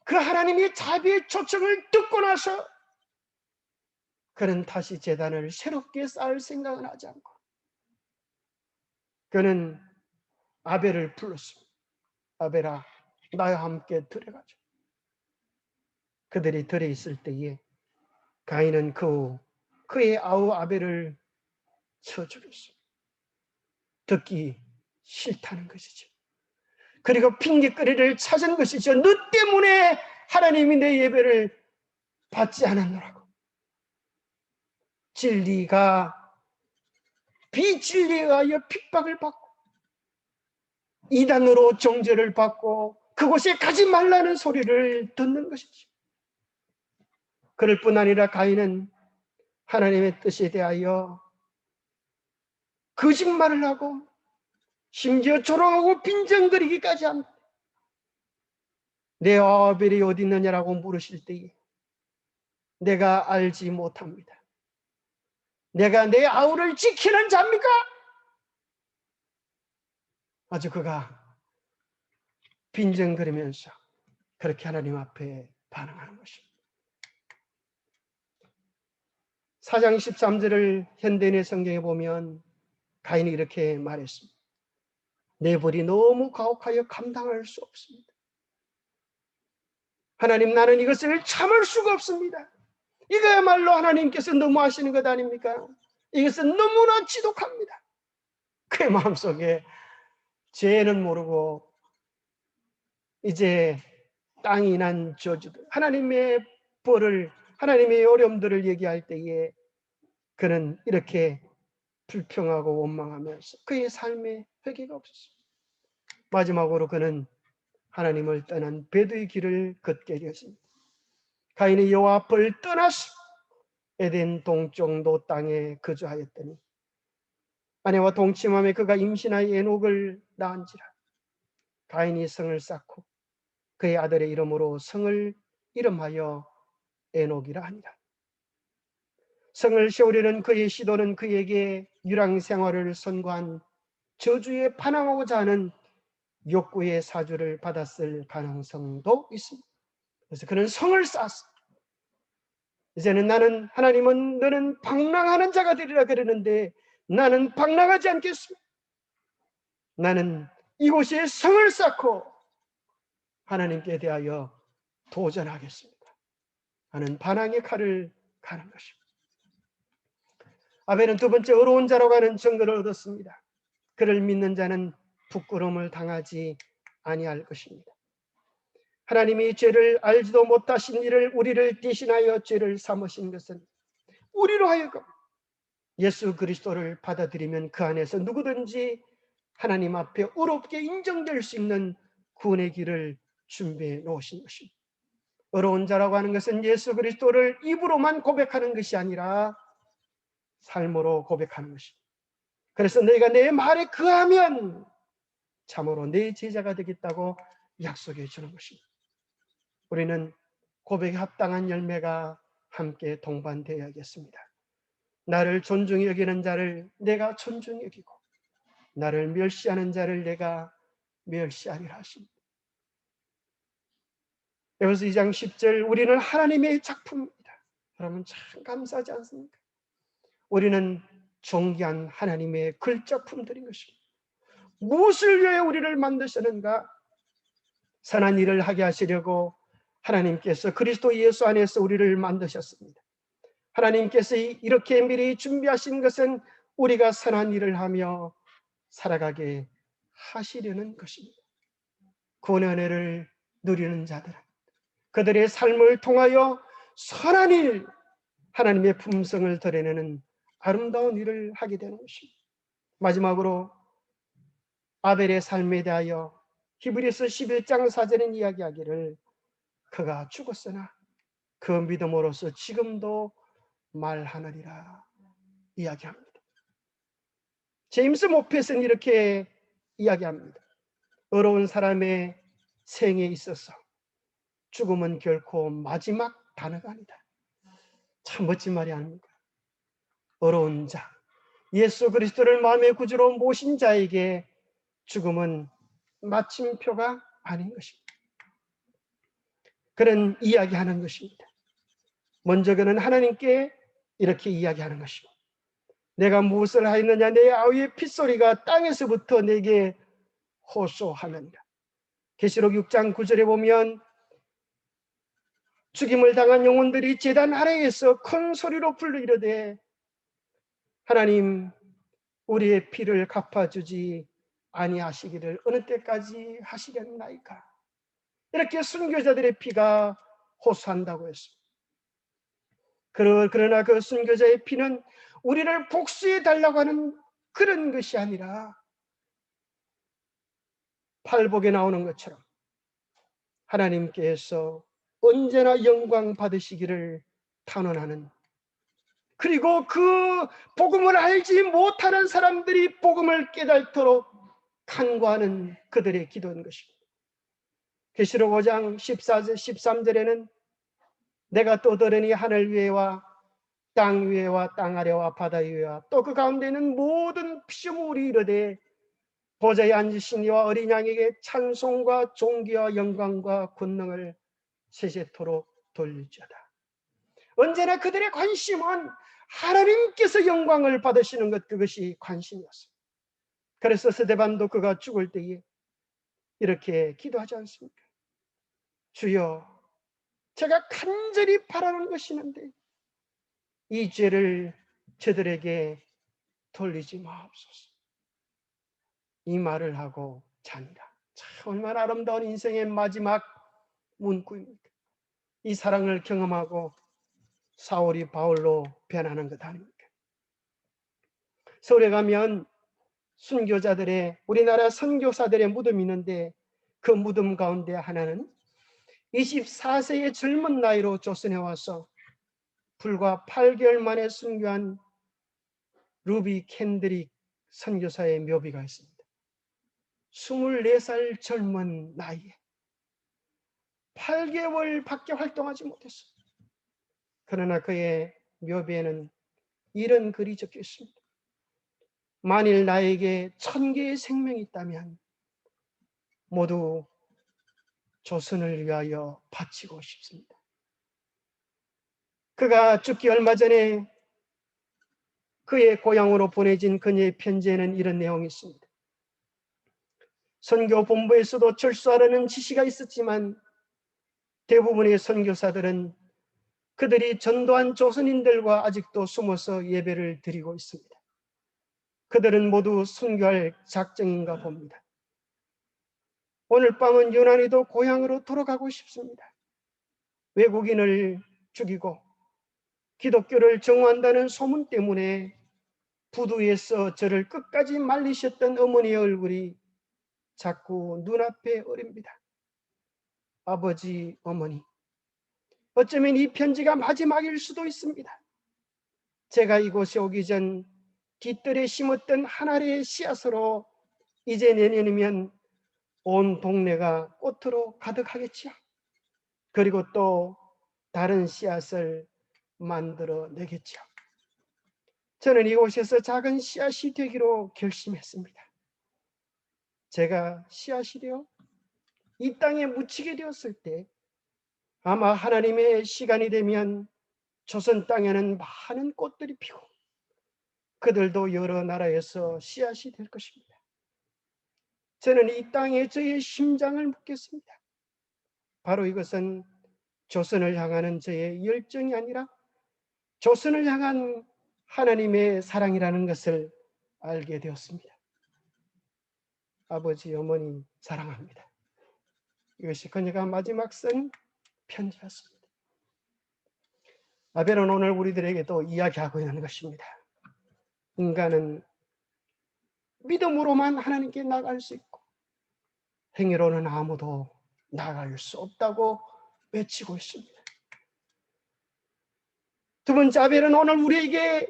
그 하나님의 자비의 초청을 듣고 나서 그는 다시 제단을 새롭게 쌓을 생각은 하지 않고 그는 아벨을 불렀습니다. 아벨아, 나와 함께 들어가자. 그들이 들어 있을 때에 가인은 그의 아우 아벨을 쳐 죽였습니다. 듣기 싫다는 것이죠. 그리고 핑계거리를 찾은 것이죠. 너 때문에 하나님이 내 예배를 받지 않았노라고. 진리가 비진리에 의하여 핍박을 받고 이단으로 정죄를 받고 그곳에 가지 말라는 소리를 듣는 것이죠. 그럴 뿐 아니라 가인은 하나님의 뜻에 대하여 거짓말을 하고 심지어 조롱하고 빈정거리기까지 합니다. 내 아벨이 어디 있느냐라고 물으실 때에 내가 알지 못합니다. 내가 내 아우를 지키는 자입니까? 아주 그가 빈정거리면서 그렇게 하나님 앞에 반응하는 것입니다. 4장 13절을 현대인의 성경에 보면 가인이 이렇게 말했습니다. 내 벌이 너무 가혹하여 감당할 수 없습니다. 하나님, 나는 이것을 참을 수가 없습니다. 이거야말로 하나님께서 너무 하시는 것 아닙니까? 이것은 너무나 지독합니다. 그의 마음속에 죄는 모르고 이제 땅이 난 저주들, 하나님의 벌을, 하나님의 어려움들을 얘기할 때에 그는 이렇게 불평하고 원망하면서 그의 삶에 회개가 없었습니다. 마지막으로 그는 하나님을 떠난 배도의 길을 걷게 되었습니다. 가인이 여호와 앞을 떠나서 에덴 동쪽 땅에 거주하였더니 아내와 동침함에 그가 임신하여 에녹을 낳은지라. 가인이 성을 쌓고 그의 아들의 이름으로 성을 이름하여 에녹이라 하니라. 성을 세우려는 그의 시도는 그에게 유랑 생활을 선고한 저주에 반항하고자 하는 욕구의 사주를 받았을 가능성도 있습니다. 그래서 그는 성을 쌓았습니다. 이제는 나는, 하나님은 너는 방랑하는 자가 되리라 그러는데 나는 방랑하지 않겠습니다. 나는 이곳에 성을 쌓고 하나님께 대하여 도전하겠습니다. 하는 반항의 칼을 가는 것입니다. 아벨은 두 번째 어려운 자라고 하는 증거를 얻었습니다. 그를 믿는 자는 부끄러움을 당하지 아니할 것입니다. 하나님이 죄를 알지도 못하신 이를 우리를 대신하여 죄를 삼으신 것은 우리로 하여금 예수 그리스도를 받아들이면 그 안에서 누구든지 하나님 앞에 의롭게 인정될 수 있는 구원의 길을 준비해 놓으신 것입니다. 어려운 자라고 하는 것은 예수 그리스도를 입으로만 고백하는 것이 아니라 삶으로 고백하는 것입니다. 그래서 너희가 내 말에 거하면 참으로 내 제자가 되겠다고 약속해 주는 것입니다. 우리는 고백에 합당한 열매가 함께 동반되어야겠습니다. 나를 존중히 여기는 자를 내가 존중히 여기고 나를 멸시하는 자를 내가 멸시하리라 하십니다. 에베소 2장 10절, 우리는 하나님의 작품입니다. 여러분 참 감사하지 않습니까? 우리는 존귀한 하나님의 글작품들인 것입니다. 무엇을 위해 우리를 만드셨는가? 선한 일을 하게 하시려고 하나님께서 그리스도 예수 안에서 우리를 만드셨습니다. 하나님께서 이렇게 미리 준비하신 것은 우리가 선한 일을 하며 살아가게 하시려는 것입니다. 구원의 은혜를 누리는 자들은 그들의 삶을 통하여 선한 일, 하나님의 품성을 드러내는 아름다운 일을 하게 되는 것입니다. 마지막으로 아벨의 삶에 대하여 히브리서 11장 4절은 이야기하기를 그가 죽었으나 그 믿음으로써 지금도 말하느니라 이야기합니다. 제임스 모펫은 이렇게 이야기합니다. 어려운 사람의 생에 있어서 죽음은 결코 마지막 단어가 아니다. 참 멋진 말이 아닙니까? 어려운 자, 예수 그리스도를 마음의 구주로 모신 자에게 죽음은 마침표가 아닌 것입니다. 그런 이야기하는 것입니다. 먼저 그는 하나님께 이렇게 이야기하는 것입니다. 내가 무엇을 하였느냐? 내 아우의 핏소리가 땅에서부터 내게 호소하느니라. 계시록 6장 9절에 보면 죽임을 당한 영혼들이 제단 아래에서 큰 소리로 불러 이르되 하나님 우리의 피를 갚아주지 아니하시기를 어느 때까지 하시겠나이까? 이렇게 순교자들의 피가 호소한다고 했습니다. 그러나 그 순교자의 피는 우리를 복수해 달라고 하는 그런 것이 아니라 팔복에 나오는 것처럼 하나님께서 언제나 영광 받으시기를 탄원하는, 그리고 그 복음을 알지 못하는 사람들이 복음을 깨닫도록 간구하는 그들의 기도인 것입니다. 계시록 5장 14절 13절에는 내가 또 들으니 하늘 위에와 땅 위에와 땅 아래와 바다 위에와 또 그 가운데 있는 모든 피조물이 이르되 보좌에 앉으신 이와 어린 양에게 찬송과 존귀와 영광과 권능을 세세토록 돌릴지어다. 언제나 그들의 관심은 하나님께서 영광을 받으시는 것, 그것이 관심이었습니다. 그래서 스데반도 그가 죽을 때에 이렇게 기도하지 않습니까? 주여, 제가 간절히 바라는 것이 있는데 이 죄를 저들에게 돌리지 마옵소서. 이 말을 하고 자니라. 참 얼마나 아름다운 인생의 마지막 문구입니까? 이 사랑을 경험하고 사울이 바울로 변하는 것 아닙니까? 서울에 가면 순교자들의, 우리나라 선교사들의 무덤이 있는데 그 무덤 가운데 하나는 24세의 젊은 나이로 조선에 와서 불과 8개월 만에 순교한 루비 캔드릭 선교사의 묘비가 있습니다. 24살 젊은 나이에 8개월밖에 활동하지 못했어요. 그러나 그의 묘비에는 이런 글이 적혀 있습니다. 만일 나에게 1000개의 생명이 있다면 모두 조선을 위하여 바치고 싶습니다. 그가 죽기 얼마 전에 그의 고향으로 보내진 그녀의 편지에는 이런 내용이 있습니다. 선교 본부에서도 철수하라는 지시가 있었지만 대부분의 선교사들은 그들이 전도한 조선인들과 아직도 숨어서 예배를 드리고 있습니다. 그들은 모두 순교할 작정인가 봅니다. 오늘 밤은 유난히도 고향으로 돌아가고 싶습니다. 외국인을 죽이고 기독교를 정오한다는 소문 때문에 부두에서 저를 끝까지 말리셨던 어머니의 얼굴이 자꾸 눈앞에 어립니다. 아버지, 어머니, 어쩌면 이 편지가 마지막일 수도 있습니다. 제가 이곳에 오기 전 뒷뜰에 심었던 한 알의 씨앗으로 이제 내년이면 온 동네가 꽃으로 가득하겠지요. 그리고 또 다른 씨앗을 만들어 내겠죠. 저는 이곳에서 작은 씨앗이 되기로 결심했습니다. 제가 씨앗이 되어 이 땅에 묻히게 되었을 때 아마 하나님의 시간이 되면 조선 땅에는 많은 꽃들이 피고 그들도 여러 나라에서 씨앗이 될 것입니다. 저는 이 땅에 저의 심장을 묻겠습니다. 바로 이것은 조선을 향하는 저의 열정이 아니라 조선을 향한 하나님의 사랑이라는 것을 알게 되었습니다. 아버지, 어머니 사랑합니다. 이것이 그녀가 마지막 쓴 편지였습니다. 아벨은 오늘 우리들에게도 이야기하고 있는 것입니다. 인간은 믿음으로만 하나님께 나갈 수 있고 행위로는 아무도 나갈 수 없다고 외치고 있습니다. 두 번째, 아벨은 오늘 우리에게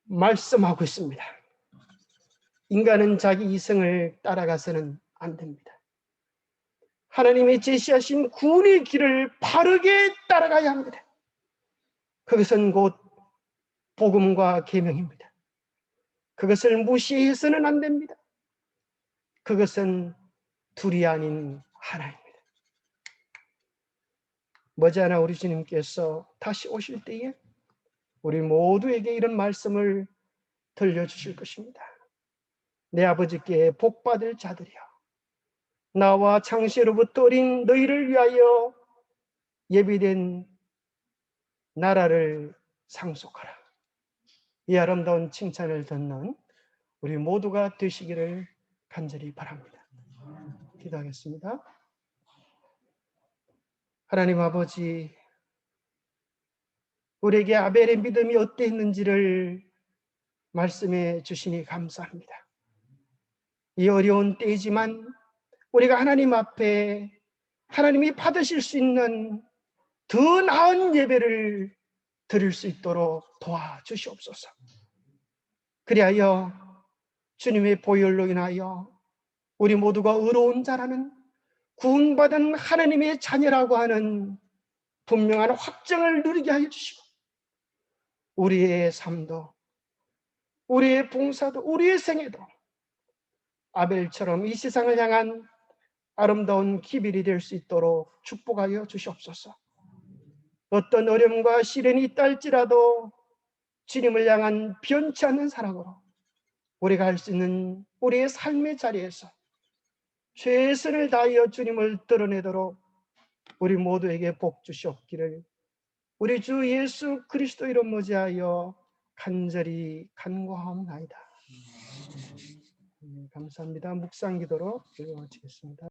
말씀하고 있습니다. 인간은 자기 이성을 따라가서는 안 됩니다. 하나님이 제시하신 구원의 길을 바르게 따라가야 합니다. 그것은 곧 복음과 계명입니다. 그것을 무시해서는 안 됩니다. 그것은 둘이 아닌 하나입니다. 머지않아 우리 주님께서 다시 오실 때에 우리 모두에게 이런 말씀을 들려주실 것입니다. 내 아버지께 복받을 자들이여, 나와 창세로부터 어린 너희를 위하여 예비된 나라를 상속하라. 이 아름다운 칭찬을 듣는 우리 모두가 되시기를 간절히 바랍니다. 기도하겠습니다. 하나님 아버지, 우리에게 아벨의 믿음이 어땠는지를 말씀해 주시니 감사합니다. 이 어려운 때이지만 우리가 하나님 앞에 하나님이 받으실 수 있는 더 나은 예배를 드릴 수 있도록 도와주시옵소서. 그리하여 주님의 보혈로 인하여 우리 모두가 의로운 자라는 구원받은 하나님의 자녀라고 하는 분명한 확정을 누리게 하여 주시고 우리의 삶도, 우리의 봉사도, 우리의 생애도 아벨처럼 이 세상을 향한 아름다운 기별이 될 수 있도록 축복하여 주시옵소서. 어떤 어려움과 시련이 있다 할지라도 주님을 향한 변치 않는 사랑으로 우리가 할 수 있는 우리의 삶의 자리에서 최선을 다하여 주님을 드러내도록 우리 모두에게 복 주시옵기를 우리 주 예수 그리스도 이름 모지하여 간절히 간구하옵나이다. 감사합니다. 묵상 기도로 이어지겠습니다.